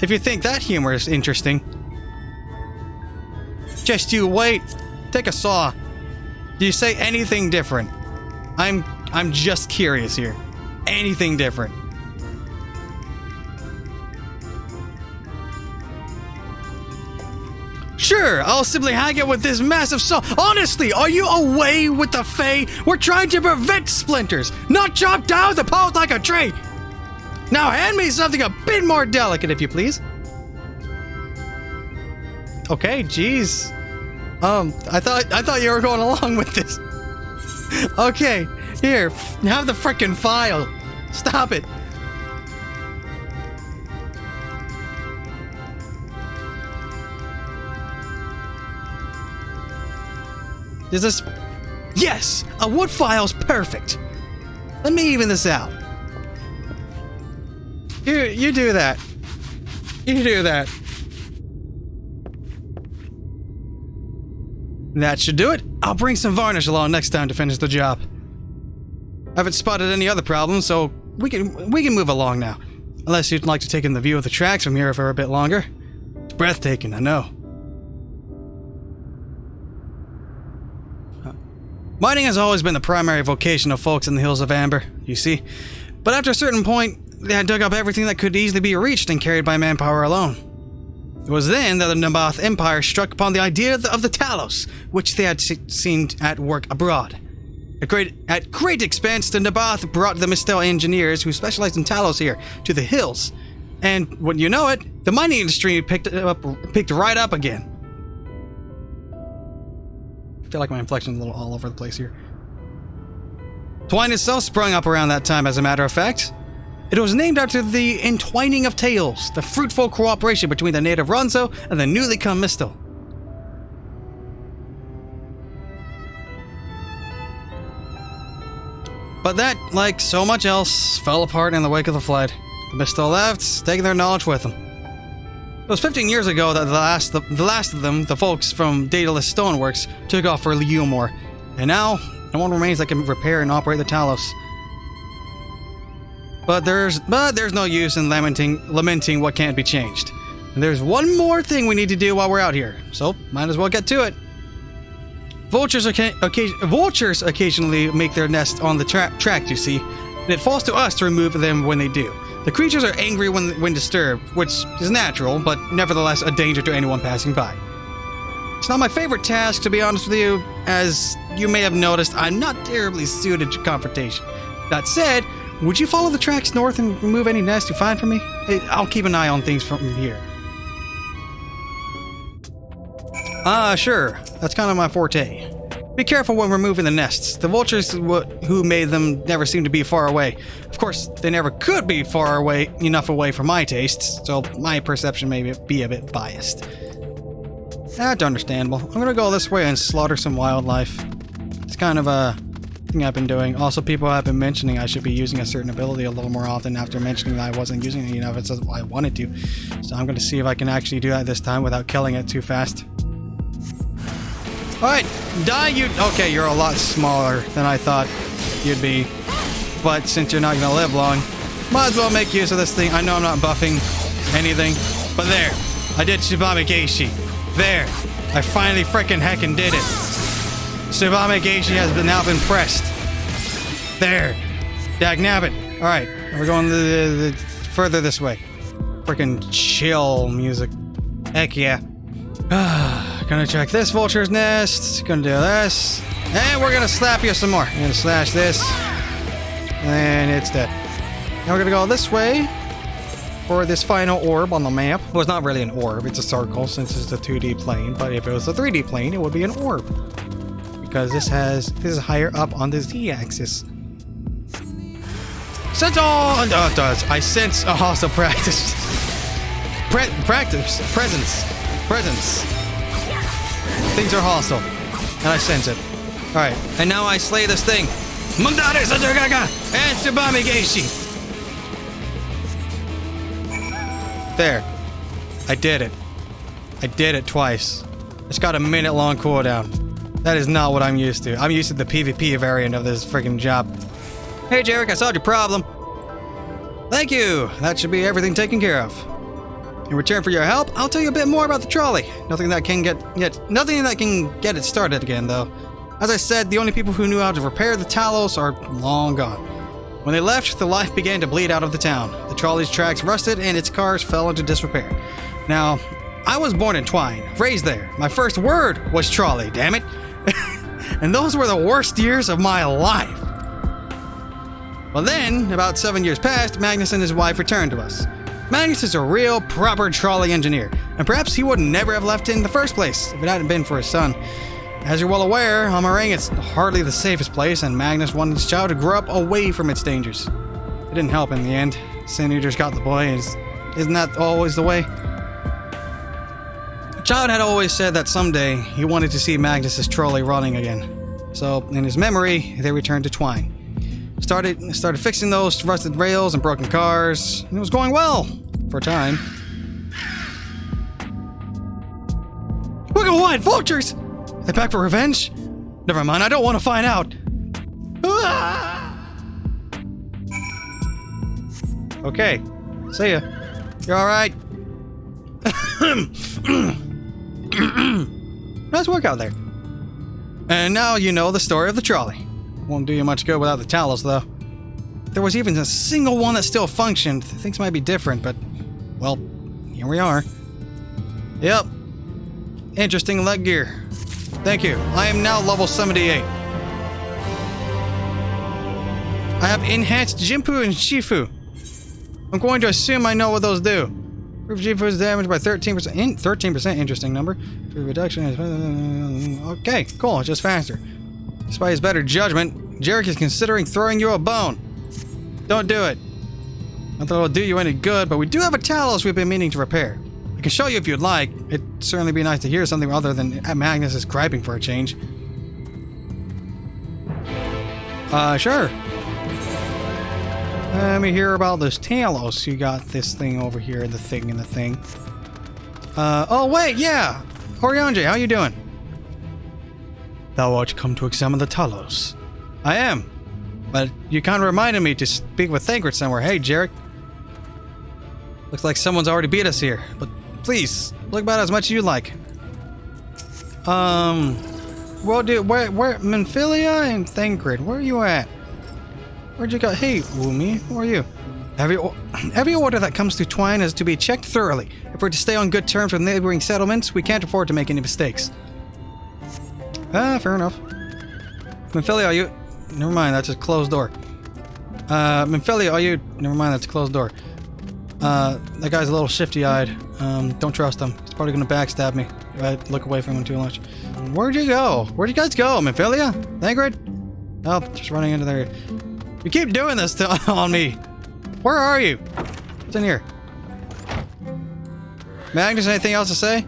if you think that humor is interesting, just you wait. Take a saw. Do you say anything different? I'm just curious here. Anything different? Sure, I'll simply hang it with this massive saw. Honestly, are you away with the Fae? We're trying to prevent splinters, not chop down the post like a tree. Now hand me something a bit more delicate, if you please. Okay, jeez. I thought you were going along with this. Okay, here, have the frickin' file. Stop it. Is this... Yes! A wood file's perfect! Let me even this out. You do that. You do that. That should do it. I'll bring some varnish along next time to finish the job. I haven't spotted any other problems, so we can move along now. Unless you'd like to take in the view of the tracks from here for a bit longer. It's breathtaking, I know. Mining has always been the primary vocation of folks in the Hills of Amber, you see. But after a certain point, they had dug up everything that could easily be reached and carried by manpower alone. It was then that the Naboth Empire struck upon the idea of the Talos, which they had seen at work abroad. At great expense, the Naboth brought the Mistel engineers who specialized in Talos here to the hills. And when you know it, the mining industry picked right up again. I feel like my inflection is a little all over the place here. Twine itself sprung up around that time, as a matter of fact. It was named after the entwining of tales, the fruitful cooperation between the native Ronzo and the newly come Mistel. But that, like so much else, fell apart in the wake of the flood. The Mistel left, taking their knowledge with them. It was 15 years ago that the last of them, the folks from Daedalus Stoneworks, took off for Eulmoran, and now no one remains that can repair and operate the Talos. But there's no use in lamenting what can't be changed. And there's one more thing we need to do while we're out here, so might as well get to it. Vultures occasionally make their nest on the track, you see, and it falls to us to remove them when they do. The creatures are angry when disturbed, which is natural, but nevertheless a danger to anyone passing by. It's not my favorite task, to be honest with you. As you may have noticed, I'm not terribly suited to confrontation. That said, would you follow the tracks north and remove any nests you find for me? I'll keep an eye on things from here. Sure. That's kind of my forte. Be careful when removing the nests. The vultures who made them never seem to be far away. Of course, they never could be enough away for my tastes, so my perception may be a bit biased. That's understandable. I'm gonna go this way and slaughter some wildlife. It's kind of a thing I've been doing. Also, people have been mentioning I should be using a certain ability a little more often after mentioning that I wasn't using it enough as I wanted to. So I'm gonna see if I can actually do that this time without killing it too fast. Alright, die you... Okay, you're a lot smaller than I thought you'd be. But since you're not gonna live long, might as well make use of this thing. I know I'm not buffing anything, but there. I did Tsubame Geishi. There. I finally frickin' heckin' did it. Tsubame Geishi has now been pressed. There. Dagnabbit. Alright, we're going further this way. Frickin' chill music. Heck yeah. Gonna check this vulture's nest. Gonna do this. And we're gonna slap you some more. I'm gonna slash this. And it's dead. Now we're gonna go this way for this final orb on the map. Well, it's not really an orb, it's a circle since it's a 2D plane. But if it was a 3D plane, it would be an orb. Because this is higher up on the Z-axis. Sense all... Oh, it does. I sense a hostile practice. Presence. Things are hostile. And I sense it. Alright, and now I slay this thing. Mundare Saturgaga and Tsubami Geishi. There. I did it. I did it twice. It's got a minute-long cooldown. That is not what I'm used to. I'm used to the PvP variant of this freaking job. Hey, Jarek, I solved your problem. Thank you. That should be everything taken care of. In return for your help, I'll tell you a bit more about the trolley. Nothing that can get it started again, though. As I said, the only people who knew how to repair the Talos are long gone. When they left, the life began to bleed out of the town. The trolley's tracks rusted and its cars fell into disrepair. Now, I was born in Twine, raised there. My first word was trolley, damn it. And those were the worst years of my life. Well then, about 7 years passed, Magnus and his wife returned to us. Magnus is a real, proper trolley engineer, and perhaps he would never have left in the first place if it hadn't been for his son. As you're well aware, Eulmoran is hardly the safest place, and Magnus wanted his child to grow up away from its dangers. It didn't help in the end. Sin Eaters got the boy, isn't that always the way? The child had always said that someday he wanted to see Magnus's trolley running again. So, in his memory, they returned to Twine. Started fixing those rusted rails and broken cars, and it was going well for a time. Look at what? Vultures! Are they back for revenge? Never mind, I don't want to find out. Ah! Okay, see ya. You're alright? Nice work out there. And now you know the story of the trolley. Won't do you much good without the Talos, though. If there was even a single one that still functioned, things might be different, but, well, here we are. Yep. Interesting leg gear. Thank you. I am now level 78. I have enhanced Jinpu and Shifu. I'm going to assume I know what those do. Proof Jinpu is damaged by 13%. 13%, interesting number. Proof reduction is... Okay, cool, just faster. Despite his better judgment, Jarek is considering throwing you a bone. Don't do it. Not that it'll do you any good, but we do have a Talos we've been meaning to repair. I can show you if you'd like. It'd certainly be nice to hear something other than Magnus is griping for a change. Sure. Let me hear about this Talos. You got this thing over here, the thing. Oh wait, yeah! Oriange, how you doing? Thou art come to examine the Talos. I am. But you kind of reminded me to speak with Thancred somewhere. Hey, Jarek. Looks like someone's already beat us here. But please, look about as much as you like. Well, dude, where, Menphilia and Thancred, where are you at? Where'd you go? Hey, Woomy, who are you? Every order that comes to Twine is to be checked thoroughly. If we're to stay on good terms with neighboring settlements, we can't afford to make any mistakes. Fair enough. Menphilia, are you... Never mind, that's a closed door. Menphilia, are you... Never mind, that's a closed door. That guy's a little shifty-eyed. Don't trust him. He's probably gonna backstab me if I look away from him too much. Where'd you go? Where'd you guys go, Menphilia? Thancred? Oh, just running into there. You keep doing this on me. Where are you? What's in here? Magnus, anything else to say?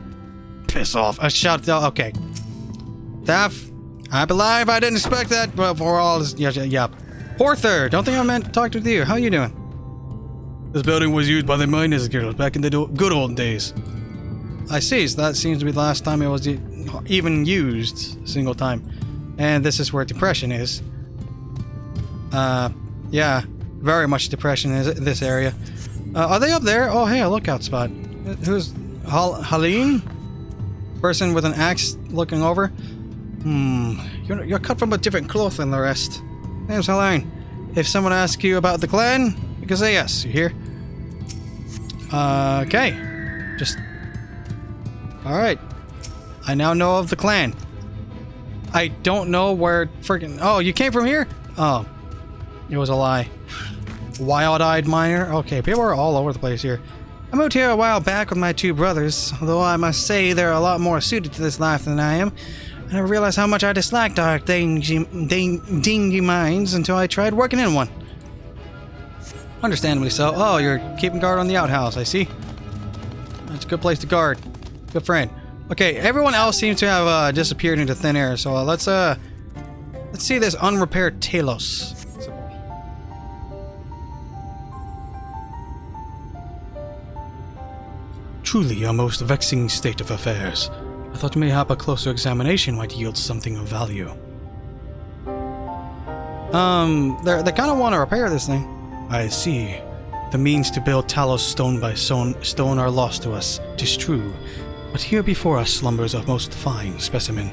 Piss off. I shot... Oh, okay. Staff, I believe I didn't expect that, but for all this... Yep. Porther, don't think I meant to talk to you. How you doing? This building was used by the miners guild back in the good old days. I see, so that seems to be the last time it was even used a single time. And this is where depression is. Yeah, very much depression is this area. Are they up there? Oh, hey, a lookout spot. Who's... Helene? Person with an axe looking over? You're cut from a different cloth than the rest. Name's Helene. If someone asks you about the clan, you can say yes, you hear? Okay. Just... Alright. I now know of the clan. I don't know where freaking... Oh, you came from here? Oh. It was a lie. Wild-eyed miner? Okay, people are all over the place here. I moved here a while back with my two brothers, although I must say they're a lot more suited to this life than I am. I never realized how much I disliked dark, dingy mines until I tried working in one. Understandably so. Oh, you're keeping guard on the outhouse, I see. That's a good place to guard. Good friend. Okay, everyone else seems to have disappeared into thin air, so let's see this unrepaired Talos. Truly a most vexing state of affairs. I thought mayhap a closer examination might yield something of value. They kind of want to repair this thing. I see. The means to build Talos stone by stone are lost to us, 'tis true. But here before us slumbers a most fine specimen.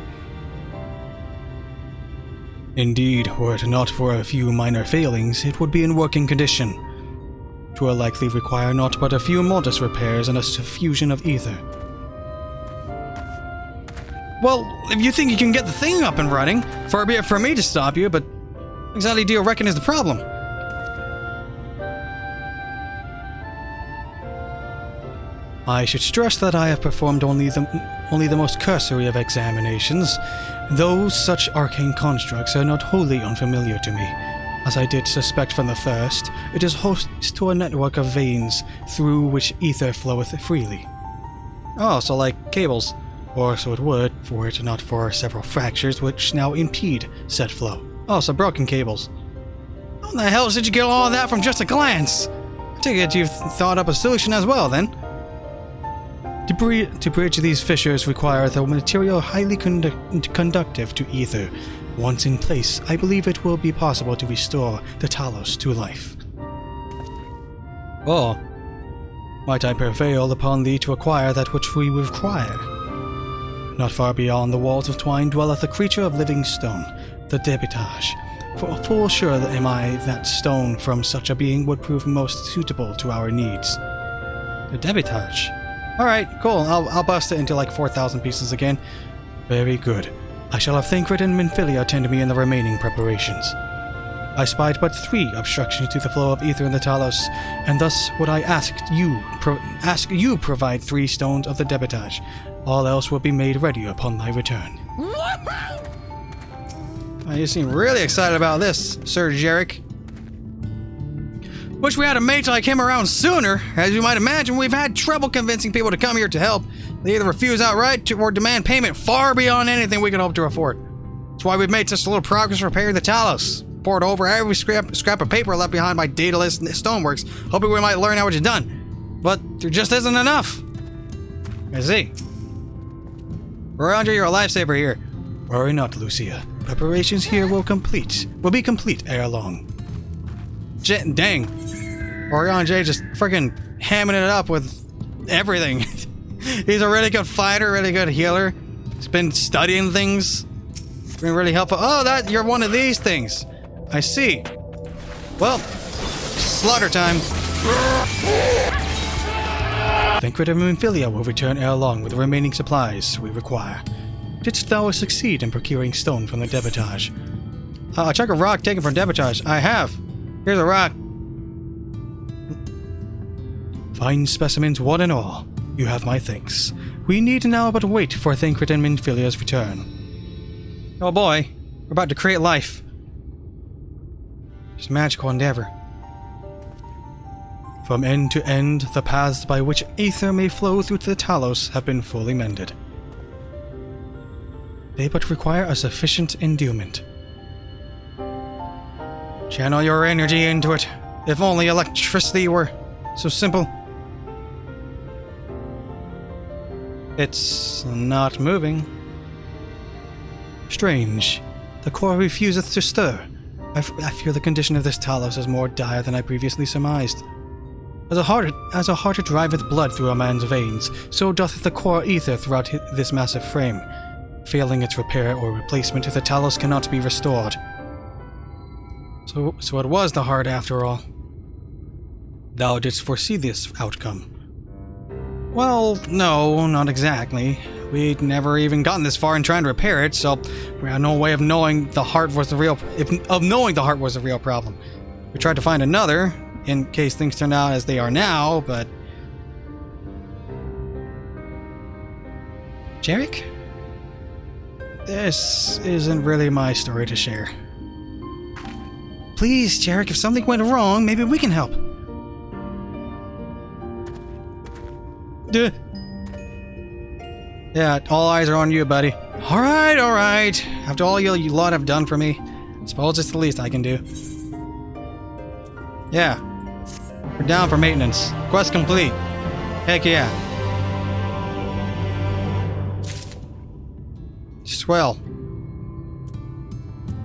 Indeed, were it not for a few minor failings, it would be in working condition. 'Twill likely require naught but a few modest repairs and a suffusion of ether. Well, if you think you can get the thing up and running, far be it from me to stop you, but what exactly do you reckon is the problem? I should stress that I have performed only the most cursory of examinations, though such arcane constructs are not wholly unfamiliar to me. As I did suspect from the first, it is host to a network of veins through which ether floweth freely. Oh, so like cables. Or so it would, were it not for several fractures which now impede said flow. Oh, so broken cables. How the hell did you get all of that from just a glance? I take it you've thought up a solution as well, then? To bridge these fissures requires a material highly conductive to ether. Once in place, I believe it will be possible to restore the Talos to life. Oh, might I prevail upon thee to acquire that which we require? Not far beyond the walls of twine dwelleth a creature of living stone, the Debitage. For full sure am I that stone from such a being would prove most suitable to our needs. The Debitage? Alright, cool. I'll bust it into like 4,000 pieces again. Very good. I shall have Thancred and Minfilia attend me in the remaining preparations. I spied but 3 obstructions to the flow of ether in the Talos, and thus would I ask you provide 3 stones of the Debitage. All else will be made ready upon thy return. You seem really excited about this, Sir Jarek. Wish we had a mate like him around sooner. As you might imagine, we've had trouble convincing people to come here to help. They either refuse outright or demand payment far beyond anything we could hope to afford. That's why we've made such little progress repairing the Talos. Poured over every scrap of paper left behind by dataless stoneworks, hoping we might learn how it's done. But there just isn't enough. I see. Roger, you're a lifesaver here. Worry not, Lucia. Preparations here will be complete ere long. Dang. Orion-J just freaking hamming it up with everything. He's a really good fighter, really good healer. He's been studying things. Been really helpful. Oh, you're one of these things. I see. Well, slaughter time. Thancred and Minfilia will return ere long with the remaining supplies we require. Didst thou succeed in procuring stone from the Debitage? Check a rock taken from Debitage. I have. Here's a rock. Fine specimens, one and all. You have my thanks. We need now but wait for Thancred and Minfilia's return. Oh boy, we're about to create life. It's a magical endeavor. From end to end, the paths by which ether may flow through to the Talos have been fully mended. They but require a sufficient endowment. Channel your energy into it. If only electricity were so simple. It's not moving. Strange. The core refuseth to stir. I fear the condition of this Talos is more dire than I previously surmised. As a heart driveth blood through a man's veins, so doth the core ether throughout this massive frame. Failing its repair or replacement, the Talos cannot be restored. So it was the heart after all. Thou didst foresee this outcome. Well, no, not exactly. We'd never even gotten this far in trying to repair it, so we had no way of knowing the heart was the real problem. We tried to find another, in case things turned out as they are now, but... Jarek? This isn't really my story to share. Please, Jarek, if something went wrong, maybe we can help. Yeah, all eyes are on you, buddy. Alright, alright. After all you lot have done for me, suppose it's the least I can do. Yeah. We're down for maintenance. Quest complete. Heck yeah. Swell.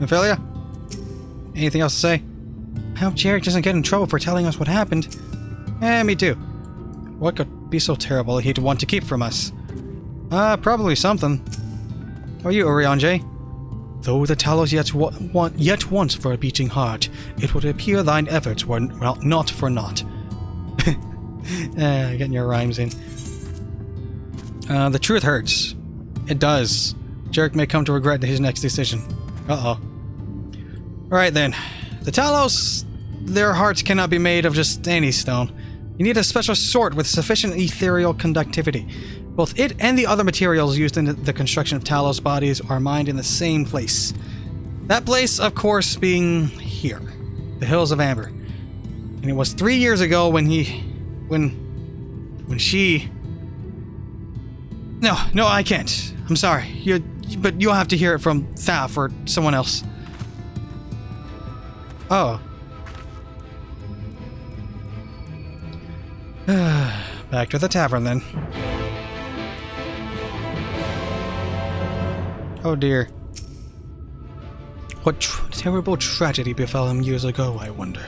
Ophelia? Anything else to say? I hope Jarek doesn't get in trouble for telling us what happened. Me too. What could be so terrible he'd want to keep from us? Probably something. How are you, Oriange? Though the Talos yet wants for a beating heart, it would appear thine efforts were not for naught. Getting your rhymes in. The truth hurts. It does. Jarek may come to regret his next decision. Uh-oh. Alright then. The Talos, their hearts cannot be made of just any stone. You need a special sort with sufficient ethereal conductivity. Both it and the other materials used in the construction of Talos bodies are mined in the same place. That place, of course, being here. The Hills of Amber. And it was 3 years ago when she... No, I can't. I'm sorry. But you'll have to hear it from Thaf or someone else. Oh. Back to the tavern then. Oh dear. What terrible tragedy befell him years ago, I wonder.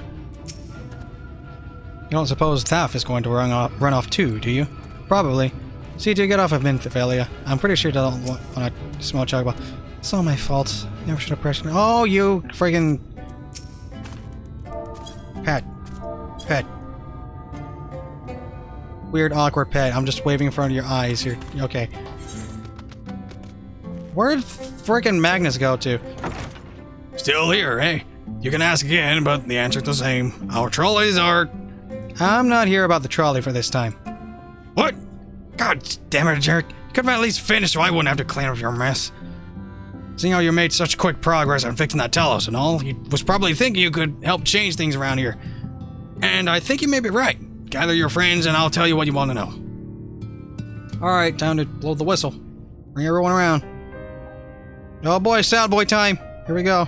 You don't suppose Thaf is going to run off too, do you? Probably. See to get off of Ophelia. I'm pretty sure they don't want to smell chocolate. It's all my fault. Never should have pressured. Oh, you friggin' pet. Weird, awkward pet. I'm just waving in front of your eyes here. Okay. Where'd frickin' Magnus go to? Still here, eh? You can ask again, but the answer's the same. Our trolleys are... I'm not here about the trolley for this time. What? God damn it, Jarek. You could have at least finished so I wouldn't have to clean up your mess. Seeing how you made such quick progress on fixing that Talos and all, you was probably thinking you could help change things around here. And I think you may be right. Gather your friends and I'll tell you what you want to know. Alright, time to blow the whistle. Bring everyone around. Oh boy, sound boy time. Here we go.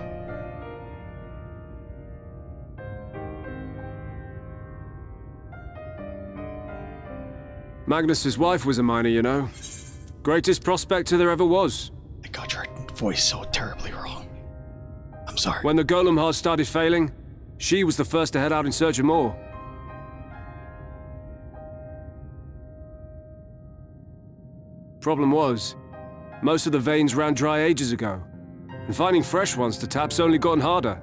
Magnus's wife was a miner, you know. Greatest prospector there ever was. I got your voice so terribly wrong. I'm sorry. When the golem heart started failing, she was the first to head out in search of more. Problem was, most of the veins ran dry ages ago, and finding fresh ones to tap's only gotten harder.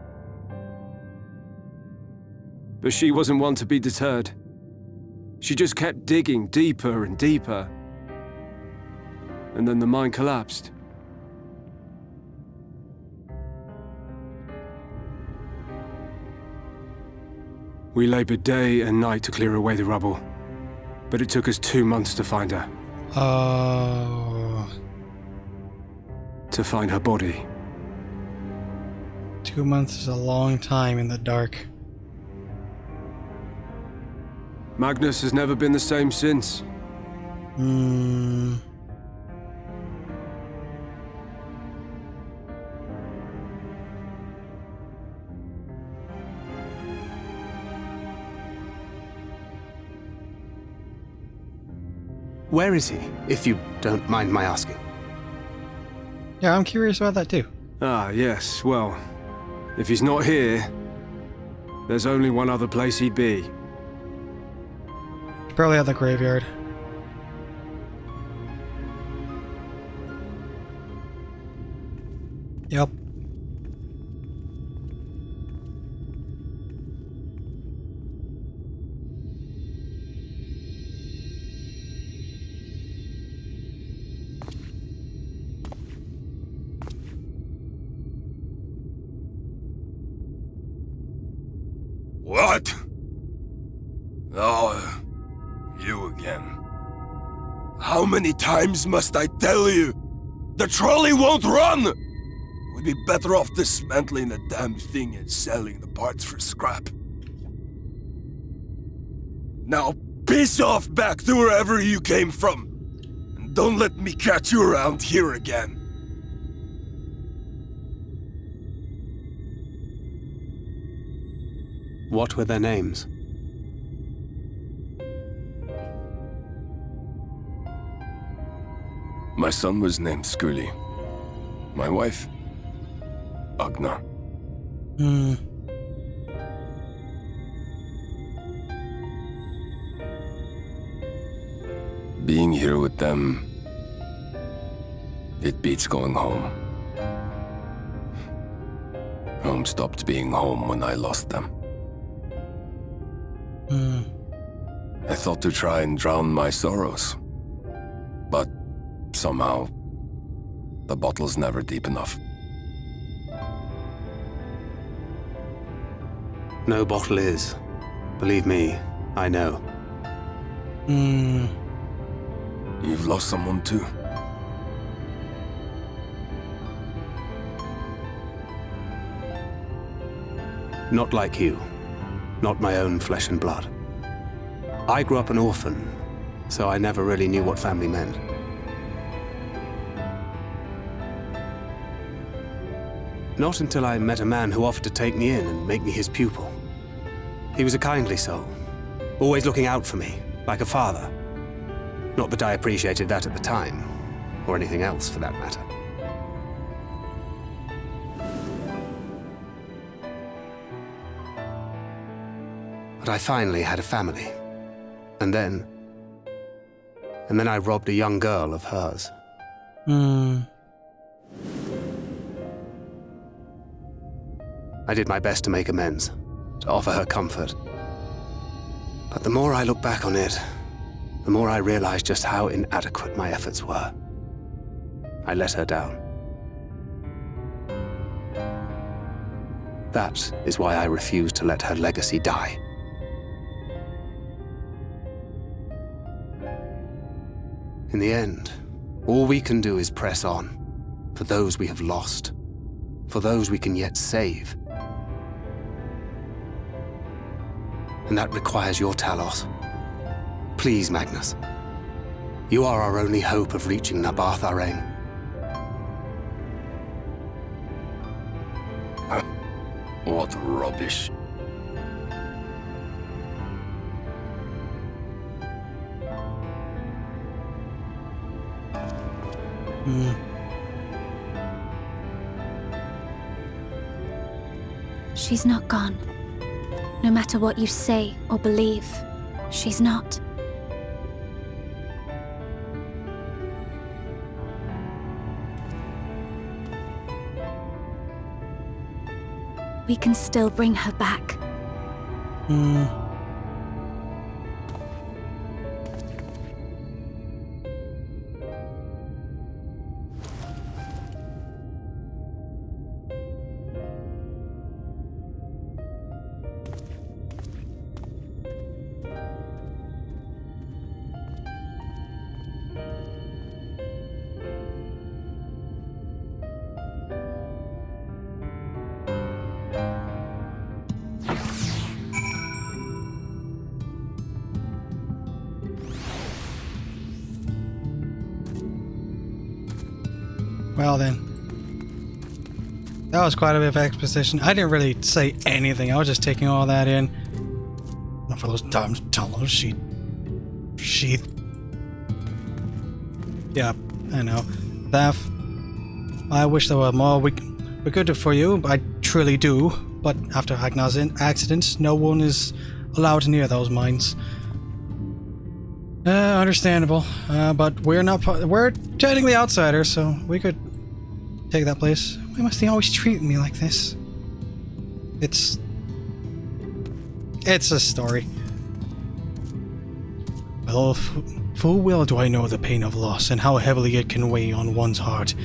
But she wasn't one to be deterred. She just kept digging deeper and deeper. And then the mine collapsed. We labored day and night to clear away the rubble, but it took us 2 months to find her. To find her body. 2 months is a long time in the dark. Magnus has never been the same since. Where is he, if you don't mind my asking? Yeah, I'm curious about that too. Ah, yes, well, if he's not here, there's only one other place he'd be. Probably at the graveyard. Yep. What? Oh, you again. How many times must I tell you? The trolley won't run! We'd be better off dismantling the damn thing and selling the parts for scrap. Now piss off back to wherever you came from. And Don't let me catch you around here again. What were their names? My son was named Skuli. My wife, Agna. Being here with them, it beats going home. Home stopped being home when I lost them. I thought to try and drown my sorrows, but somehow the bottle's never deep enough. No bottle is. Believe me, I know. You've lost someone too? Not like you. Not my own flesh and blood. I grew up an orphan, so I never really knew what family meant. Not until I met a man who offered to take me in and make me his pupil. He was a kindly soul, always looking out for me, like a father. Not that I appreciated that at the time, or anything else for that matter. But I finally had a family. And then I robbed a young girl of hers. I did my best to make amends, to offer her comfort. But the more I look back on it, the more I realize just how inadequate my efforts were. I let her down. That is why I refuse to let her legacy die. In the end, all we can do is press on, for those we have lost, for those we can yet save. And that requires your Talos. Please, Magnus. You are our only hope of reaching Nabarth Areng. What rubbish. She's not gone. No matter what you say or believe, she's not. We can still bring her back. Well then. That was quite a bit of exposition. I didn't really say anything. I was just taking all that in. Not for those damn Talos. She... Yeah, I know. Thaf. I wish there were more we could do for you. I truly do. But after Agna's accident, no one is allowed near those mines. Understandable. But we're not... We're technically outsiders, so we could take that place. Why must they always treat me like this? It's a story. Well, full well do I know the pain of loss and how heavily it can weigh on one's heart.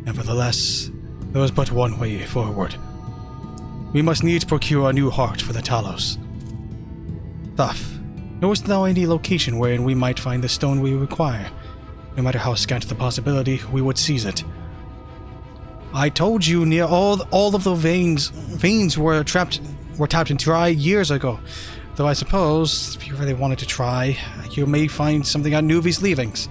Nevertheless, there is but one way forward. We must needs procure a new heart for the Talos. Thaf, knowest thou any location wherein we might find the stone we require? No matter how scant the possibility, we would seize it. I told you near all of the veins were tapped and dry years ago. Though I suppose, if you really wanted to try, you may find something on Nuvi's leavings.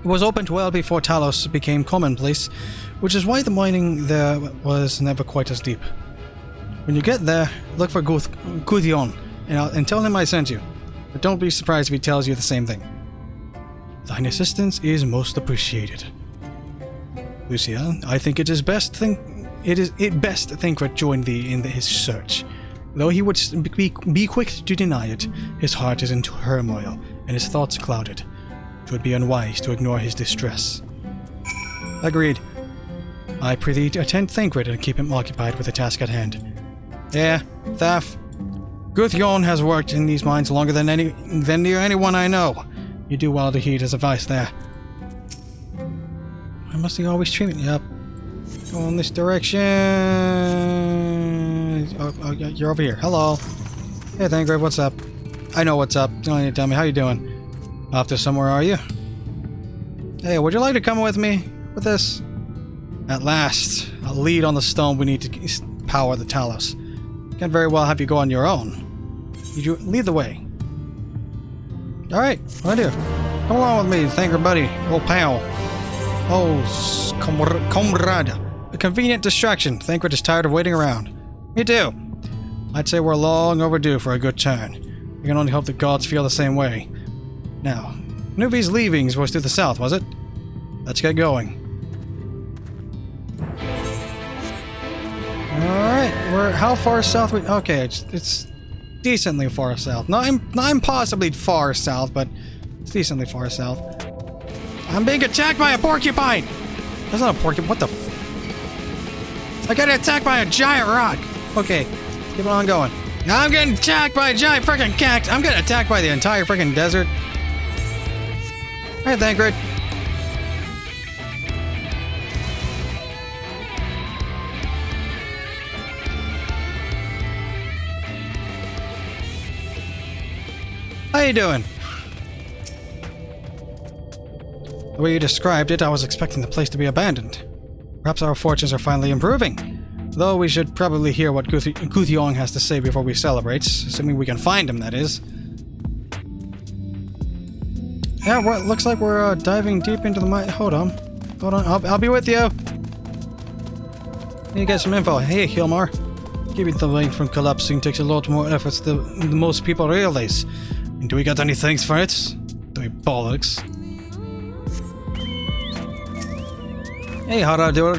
It was opened well before Talos became commonplace, which is why the mining there was never quite as deep. When you get there, look for Gudjon and tell him I sent you. But don't be surprised if he tells you the same thing. Thine assistance is most appreciated. Lucia, I think it is best Thancred joined thee in his search. Though he would be quick to deny it, his heart is in turmoil and his thoughts clouded. It would be unwise to ignore his distress. Agreed. I prithee to attend Thancred and keep him occupied with the task at hand. Yeah, Thaf. Gudjon has worked in these mines longer than near anyone I know. You do well to heed his advice there. I must he always treat me? Yep. Go in this direction. Oh, you're over here. Hello. Hey, Thancred, what's up? I know what's up. You don't need to tell me. How you doing? Off to somewhere, are you? Hey, would you like to come with me with this? At last, a lead on the stone we need to power the Talos. Can't very well have you go on your own. You lead the way. Alright, what do? Come along with me, Thancred buddy. Old pal. Oh, comrade. A convenient distraction. Thancred is tired of waiting around. Me too. I'd say we're long overdue for a good turn. We can only hope the gods feel the same way. Now, Nuvi's leavings was to the south, was it? Let's get going. Alright, how far south okay, it's decently far south. Not impossibly far south, but it's decently far south. I'm being attacked by a porcupine! That's not a porcupine, what the I got attacked by a giant rock! Okay, keep on going. I'm getting attacked by a giant freaking cactus! I'm getting attacked by the entire freaking desert. Alright, Thancred. How you doing? The way you described it, I was expecting the place to be abandoned. Perhaps our fortunes are finally improving. Though we should probably hear what Gudjon has to say before we celebrate, assuming we can find him, that is. Yeah, well, looks like we're diving deep into the mine. Hold on. I'll be with you. Need to get some info. Hey, Eulmar. Keeping the mine from collapsing takes a lot more efforts than most people realize. And do we got any thanks for it? Do we bollocks? Hey, Haradur.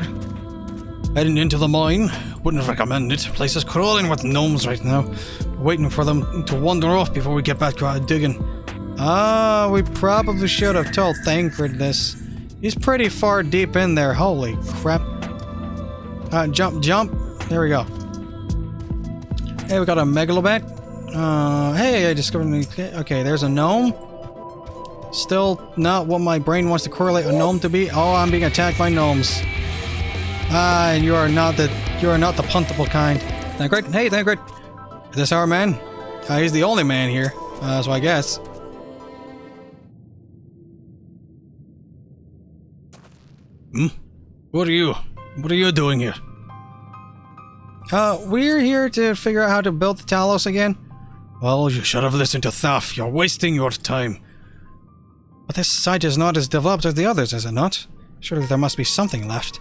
Heading into the mine. Wouldn't recommend it. Place is crawling with gnomes right now. We're waiting for them to wander off before we get back to our digging. We probably should have told Thancred this. He's pretty far deep in there. Holy crap. Jump. There we go. Hey, we got a megalobat. Hey, I discovered... Okay, there's a gnome. Still not what my brain wants to correlate a gnome to be. Oh, I'm being attacked by gnomes. And you are not the puntable kind. Thancred? Hey, Thancred. Is this our man? He's the only man here. So I guess. What are you doing here? We're here to figure out how to build the Talos again. Well, you should have listened to Thaf. You're wasting your time. But this site is not as developed as the others, is it not? Surely there must be something left.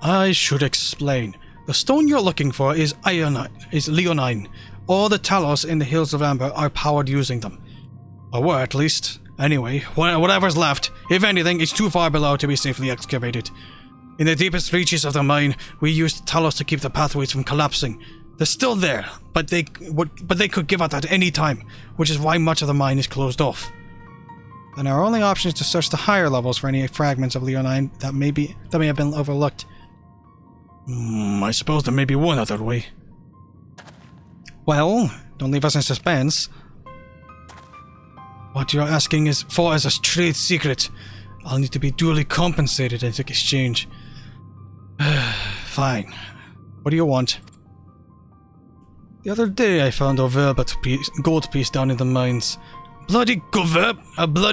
I should explain. The stone you're looking for is leonine. All the Talos in the Hills of Amber are powered using them. Or were, at least. Anyway, whatever's left, if anything, is too far below to be safely excavated. In the deepest reaches of the mine, we used Talos to keep the pathways from collapsing. They're still there, but they could give out at any time, which is why much of the mine is closed off. Then our only option is to search the higher levels for any fragments of leonine that may have been overlooked. I suppose there may be one other way. Well, don't leave us in suspense. What you're asking for is a trade secret. I'll need to be duly compensated in exchange. Fine. What do you want? The other day I found a gold piece down in the mines. A bloody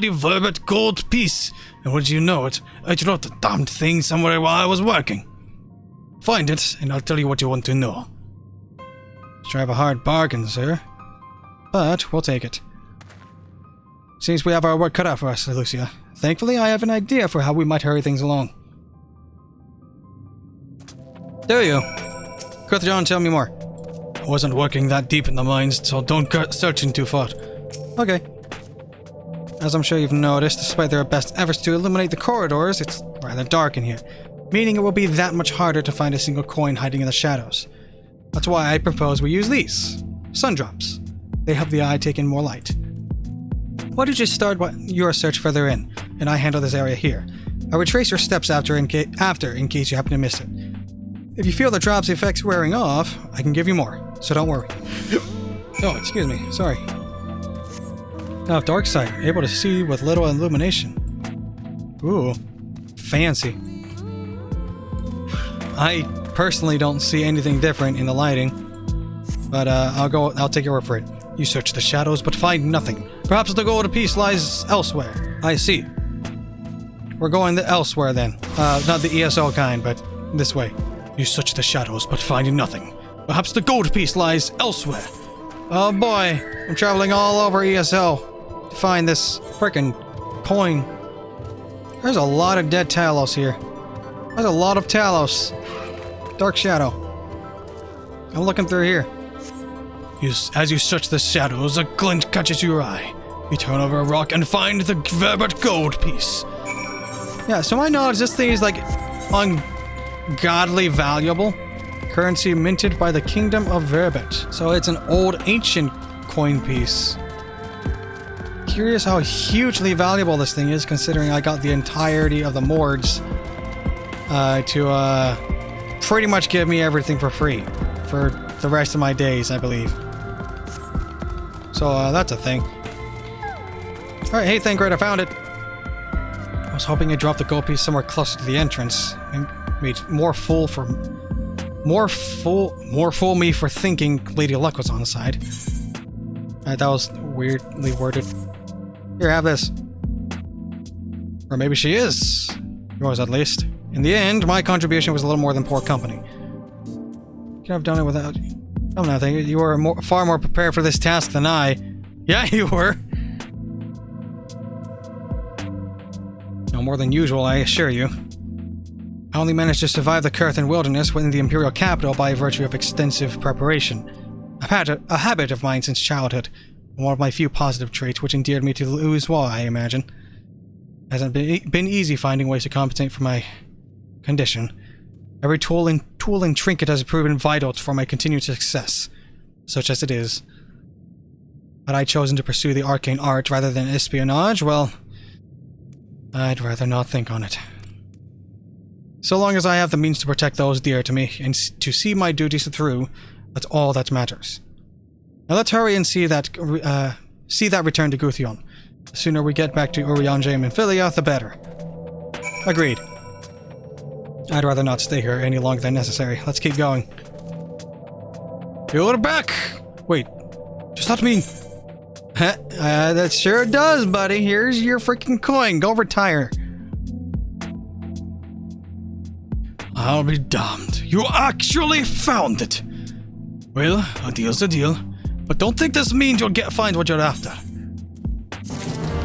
verbet gold piece. And would you know it, I dropped the damned thing somewhere while I was working. Find it, and I'll tell you what you want to know. Strive a hard bargain, sir. But we'll take it. Seems we have our work cut out for us, Lucia. Thankfully, I have an idea for how we might hurry things along. Do you? Guthron, tell me more. I wasn't working that deep in the mines, so don't go searching too far. Okay. As I'm sure you've noticed, despite their best efforts to illuminate the corridors, it's rather dark in here, meaning it will be that much harder to find a single coin hiding in the shadows. That's why I propose we use these. Sun drops. They help the eye take in more light. Why don't you start your search further in, and I handle this area here. I'll retrace your steps after in case you happen to miss it. If you feel the drop's effects wearing off, I can give you more, so don't worry. Oh, excuse me, sorry. Now, dark sight, able to see with little illumination. Ooh, fancy. I personally don't see anything different in the lighting, but I'll take your word for it. You search the shadows, but find nothing. Perhaps the gold piece lies elsewhere. I see. We're going elsewhere then. Not the ESO kind, but this way. You search the shadows, but find nothing. Perhaps the gold piece lies elsewhere. Oh boy, I'm traveling all over ESO to find this frickin' coin. There's a lot of dead Talos here. There's a lot of Talos. Dark shadow. I'm looking through here. As you search the shadows, a glint catches your eye. You turn over a rock and find the Verbert gold piece. Yeah, so my knowledge, this thing is like ungodly valuable. Currency minted by the Kingdom of Verbert. So it's an old ancient coin piece. Curious how hugely valuable this thing is, considering I got the entirety of the Mords to pretty much give me everything for free for the rest of my days, I believe. So that's a thing. Alright, hey Thancred, I found it. I was hoping you'd drop the gold piece somewhere closer to the entrance. Made more fool me for thinking Lady Luck was on the side. That was weirdly worded. Here, have this. Or maybe she is. Yours, at least. In the end, my contribution was a little more than poor company. Could have done it without you. I'm not thinking you were far more prepared for this task than I. Yeah, you were. No more than usual, I assure you. I only managed to survive the Curthan wilderness within the Imperial capital by virtue of extensive preparation. A habit of mine since childhood. One of my few positive traits which endeared me to Louisoix, I imagine. Hasn't been easy finding ways to compensate for my condition. Every tool and trinket has proven vital for my continued success, such as it is. Had I chosen to pursue the arcane art rather than espionage, well, I'd rather not think on it. So long as I have the means to protect those dear to me and to see my duties through, that's all that matters. Now let's hurry and see that return to Guthron. The sooner we get back to Urianger and Philia, the better. Agreed. I'd rather not stay here any longer than necessary. Let's keep going. You're back! Wait, does that mean... that sure does, buddy. Here's your freaking coin. Go retire. I'll be damned. You actually found it! Well, a deal's a deal. But don't think this means you'll find what you're after.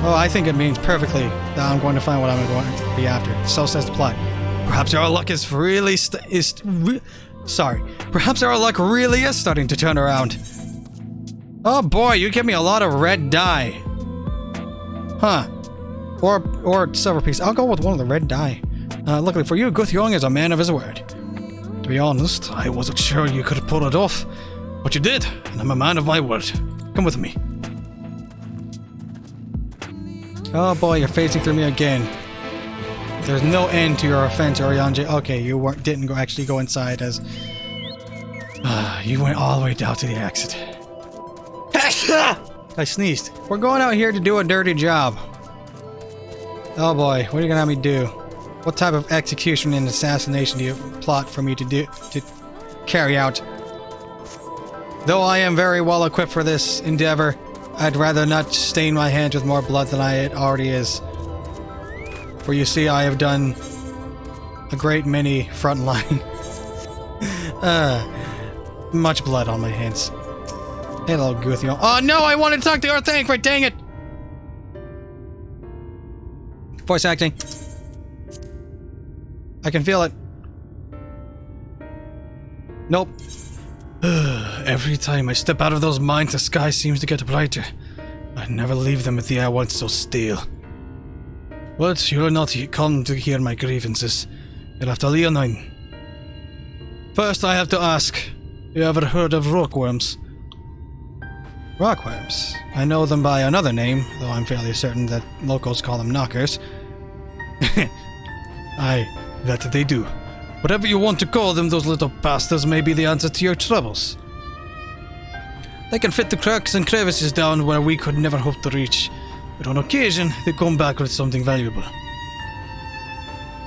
Oh, I think it means perfectly that I'm going to find what I'm going to be after. So says the plot. Perhaps our luck is really Perhaps our luck really is starting to turn around. Oh boy, you give me a lot of red dye. Huh. Or silver piece. I'll go with one of the red dye. Luckily for you, Guthron is a man of his word. To be honest, I wasn't sure you could pull it off. But you did, and I'm a man of my word. Come with me. Oh boy, you're phasing through me again. There's no end to your offense, Urianger. Okay, you didn't actually go inside as... you went all the way down to the exit. I sneezed. We're going out here to do a dirty job. Oh boy, what are you gonna have me do? What type of execution and assassination do you plot for me to carry out? Though I am very well equipped for this endeavor, I'd rather not stain my hands with more blood than it already is. For you see, I have done a great many frontline. Much blood on my hands. Hello, Guthron. Oh no, I wanted to talk to our Thancred, dang it! Voice acting. I can feel it. Nope. Every time I step out of those mines, the sky seems to get brighter. I never leave them with the air once so still. But you'll not come to hear my grievances. You'll have to leonine. First, I have to ask, you ever heard of rockworms? Rockworms? I know them by another name, though I'm fairly certain that locals call them knockers. Aye, that they do. Whatever you want to call them, those little bastards may be the answer to your troubles. They can fit the cracks and crevices down where we could never hope to reach, but on occasion, they come back with something valuable.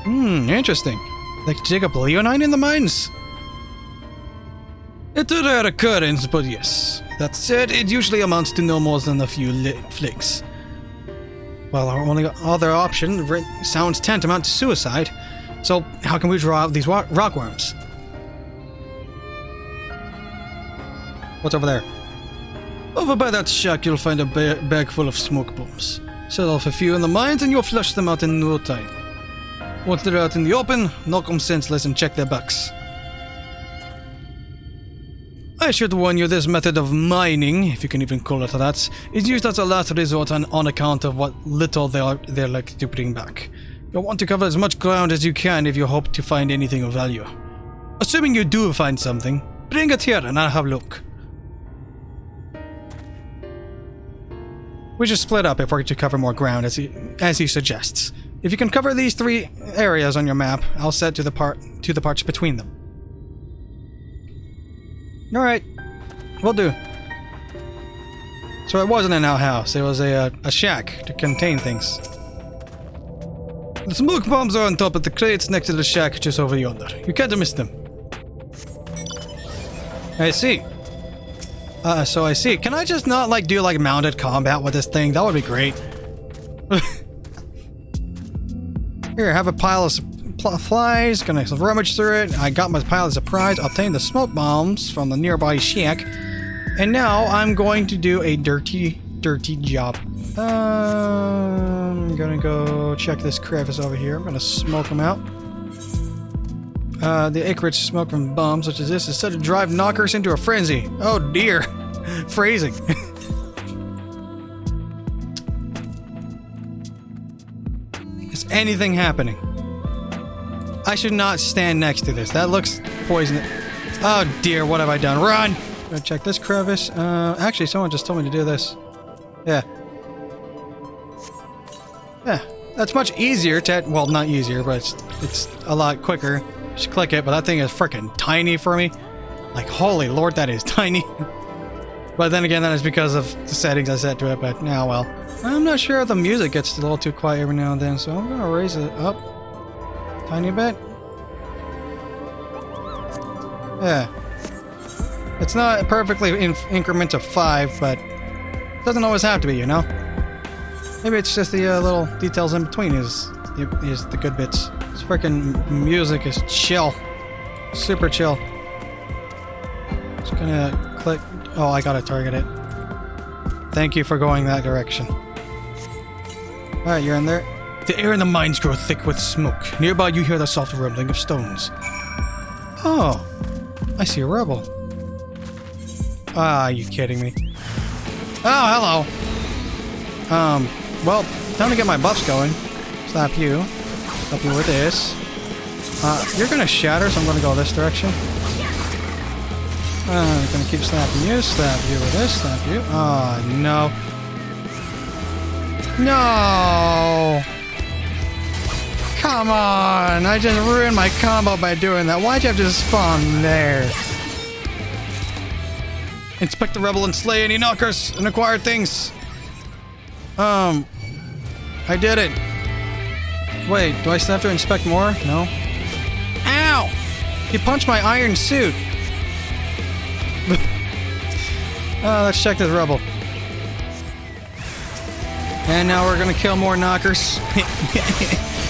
Interesting. Like dig up leonine in the mines? It's a rare occurrence, but yes. That said, it usually amounts to no more than a few flicks. Well, our only other option sounds tantamount to suicide, so how can we draw out these rockworms? What's over there? Over by that shack, you'll find a bag full of smoke bombs. Set off a few in the mines and you'll flush them out in no time. Once they're out in the open, knock them senseless and check their backs. I should warn you, this method of mining, if you can even call it that, is used as a last resort and on account of what little they're likely to bring back. You'll want to cover as much ground as you can if you hope to find anything of value. Assuming you do find something, bring it here and I'll have a look. We should split up if we're to cover more ground, as he suggests. If you can cover these 3 areas on your map, I'll set to the parts between them. Alright, will do. So it wasn't an outhouse, it was a shack to contain things. The smoke bombs are on top of the crates next to the shack just over yonder. You can't miss them. I see. So I see. Can I just not do mounted combat with this thing? That would be great. Here, have a pile of flies. Gonna rummage through it. I got my pile of supplies. Obtained the smoke bombs from the nearby shack. And now I'm going to do a dirty job. I'm gonna go check this crevice over here. I'm gonna smoke them out. The acreage smoke from bombs such as this is said to drive knockers into a frenzy. Oh dear. Phrasing. Is anything happening? I should not stand next to this. That looks poisonous. Oh dear, what have I done? Run! Gotta check this crevice. Actually, someone just told me to do this. Yeah. Yeah, that's much easier to... Well, not easier, but it's a lot quicker. Just click it, but that thing is freaking tiny for me. Like, holy lord, that is tiny. But then again, that is because of the settings I set to it, but now, well. I'm not sure if the music gets a little too quiet every now and then, so I'm gonna raise it up. Tiny bit. Yeah. It's not perfectly in increments of 5, but it doesn't always have to be, you know? Maybe it's just the little details in between is the good bits. This freaking music is chill. Super chill. Just gonna click. Oh, I gotta target it. Thank you for going that direction. Alright, you're in there. The air in the mines grows thick with smoke. Nearby you hear the soft rumbling of stones. Oh, I see a rebel. Ah, you kidding me? Oh, hello. Well, time to get my buffs going. Slap you. Slap you with this. You're gonna shatter, so I'm gonna go this direction. I'm gonna keep slapping you. Slap you with this. Slap you. Oh, no. No! Come on! I just ruined my combo by doing that. Why'd you have to spawn there? Inspect the rebel and slay any knockers and acquire things. I did it. Wait, do I still have to inspect more? No. Ow! He punched my iron suit. Let's check this rebel. And now we're gonna kill more knockers.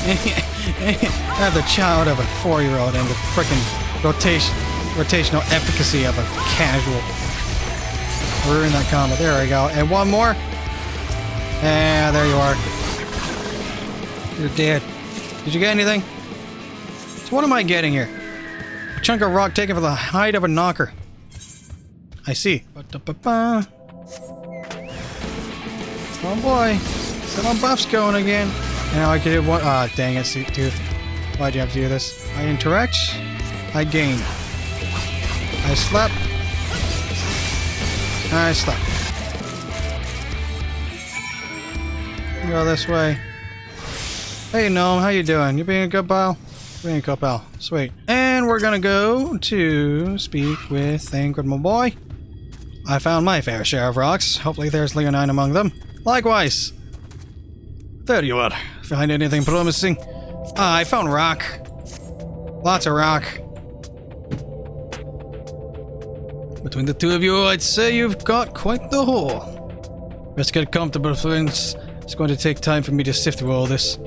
I have the child of a 4-year-old and the frickin' rotational efficacy of a casual. Ruin that combo. There we go. And one more. And there you are. You're dead. Did you get anything? So what am I getting here? A chunk of rock taken for the height of a knocker. I see. Ba-da-ba-ba. Oh boy. Got my buffs going again. Now I can do one. Ah, dang it, dude. Why'd you have to do this? I interact. I gain. I slap. I slap. Go this way. Hey gnome, how you doing? You being a good pal? Being a good pal. Sweet. And we're gonna go to speak with Ingrid, my boy. I found my fair share of rocks. Hopefully there's leonine among them. Likewise. There you are. Find anything promising? Ah, I found rock. Lots of rock. Between the two of you, I'd say you've got quite the haul. Let's get comfortable, friends. It's going to take time for me to sift through all this.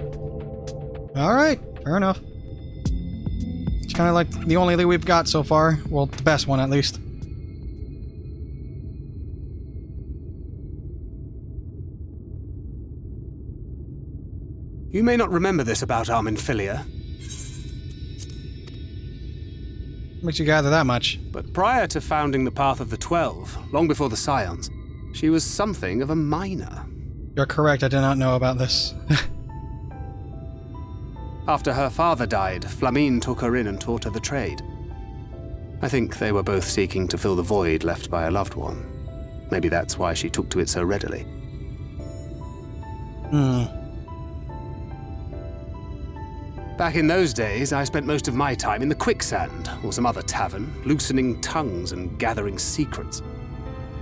Alright, fair enough. It's kind of like the only lead we've got so far. Well, the best one, at least. You may not remember this about Arminfilia, Makes you gather that much. but prior to founding the Path of the 12, long before the Scions, she was something of a miner. You're correct, I did not know about this. After her father died, Flamine took her in and taught her the trade. I think they were both seeking to fill the void left by a loved one. Maybe that's why she took to it so readily. Back in those days, I spent most of my time in the quicksand, or some other tavern, loosening tongues and gathering secrets.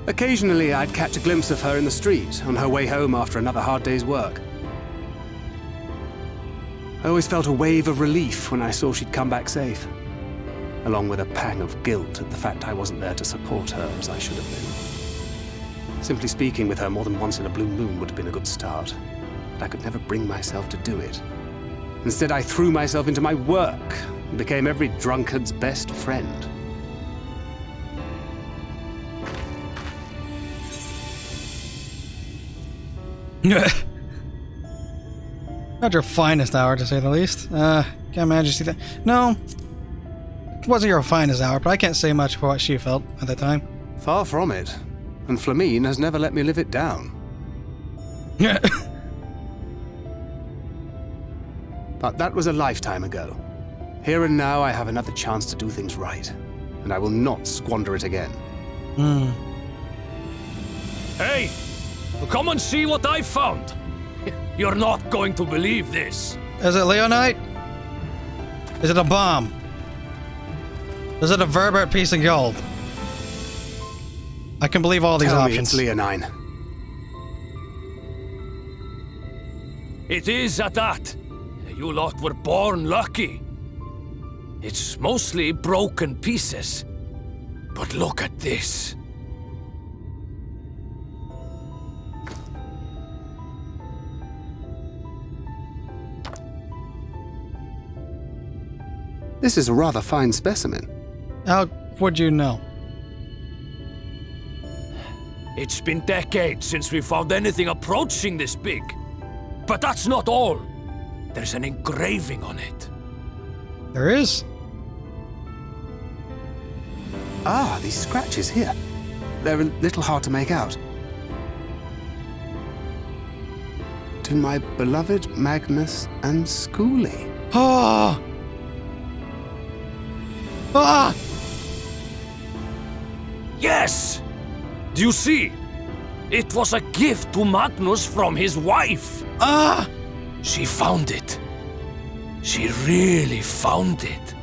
Occasionally, I'd catch a glimpse of her in the street, on her way home after another hard day's work. I always felt a wave of relief when I saw she'd come back safe, along with a pang of guilt at the fact I wasn't there to support her as I should have been. Simply speaking with her more than once in a blue moon would have been a good start, but I could never bring myself to do it. Instead, I threw myself into my work and became every drunkard's best friend. Not your finest hour, to say the least. Can't imagine see that. No, it wasn't your finest hour, but I can't say much for what she felt at the time. Far from it. And Flamine has never let me live it down. But that was a lifetime ago. Here and now I have another chance to do things right, and I will not squander it again. Hey! Come and see what I found! You're not going to believe this. Is it Leonite? Is it a bomb? Is it a verbate piece of gold? I can believe all these Tell options. me it's leonine. It is at that. You lot were born lucky. It's mostly broken pieces. But look at this. This is a rather fine specimen. How would you know? It's been decades since we found anything approaching this big. But that's not all. There's an engraving on it. There is? Ah, these scratches here. They're a little hard to make out. To my beloved Magnus and Schoolie. Oh! Ah! Yes! Do you see? It was a gift to Magnus from his wife. Ah! She found it. She really found it.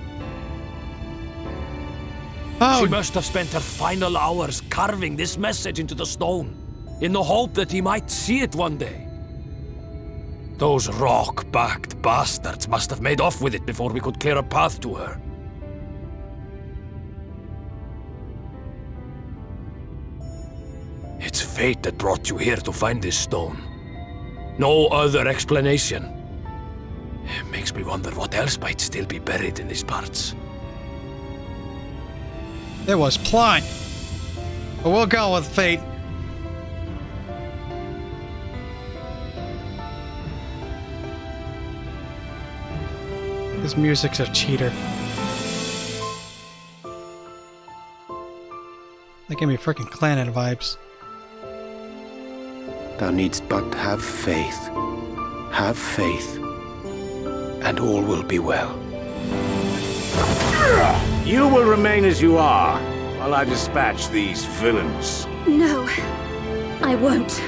Oh! She must have spent her final hours carving this message into the stone, in the hope that he might see it one day. Those rock-backed bastards must have made off with it before we could clear a path to her. It's fate that brought you here to find this stone. No other explanation. It makes me wonder what else might still be buried in these parts. It was plot. But we'll go with fate. This music's a cheater. They give me freaking Clannad vibes. Thou needst but have faith. Have faith, and all will be well. You will remain as you are, while I dispatch these villains. No, I won't.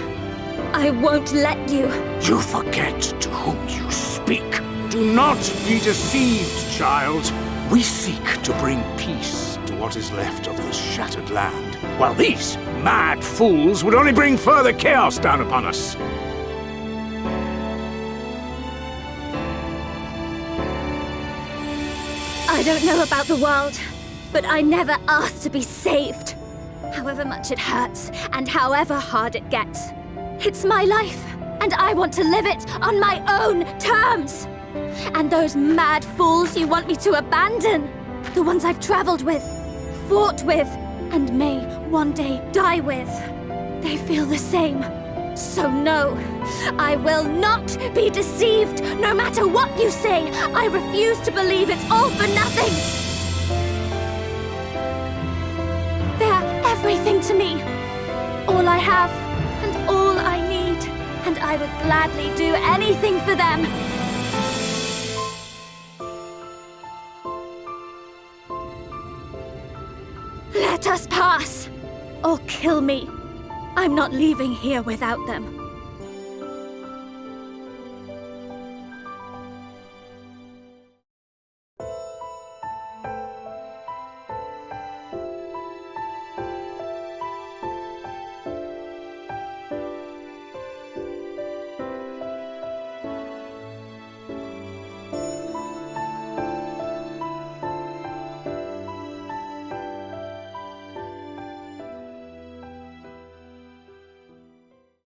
I won't let you. You forget to whom you speak. Do not be deceived, child. We seek to bring peace to what is left of this shattered land, while these mad fools would only bring further chaos down upon us. I don't know about the world, but I never asked to be saved. However much it hurts, and however hard it gets. It's my life, and I want to live it on my own terms. And those mad fools you want me to abandon, the ones I've traveled with, fought with, and may one day die with, they feel the same. So no, I will not be deceived, no matter what you say. I refuse to believe it's all for nothing. They're everything to me. All I have, and all I need, and I would gladly do anything for them. Let us pass, or kill me. I'm not leaving here without them.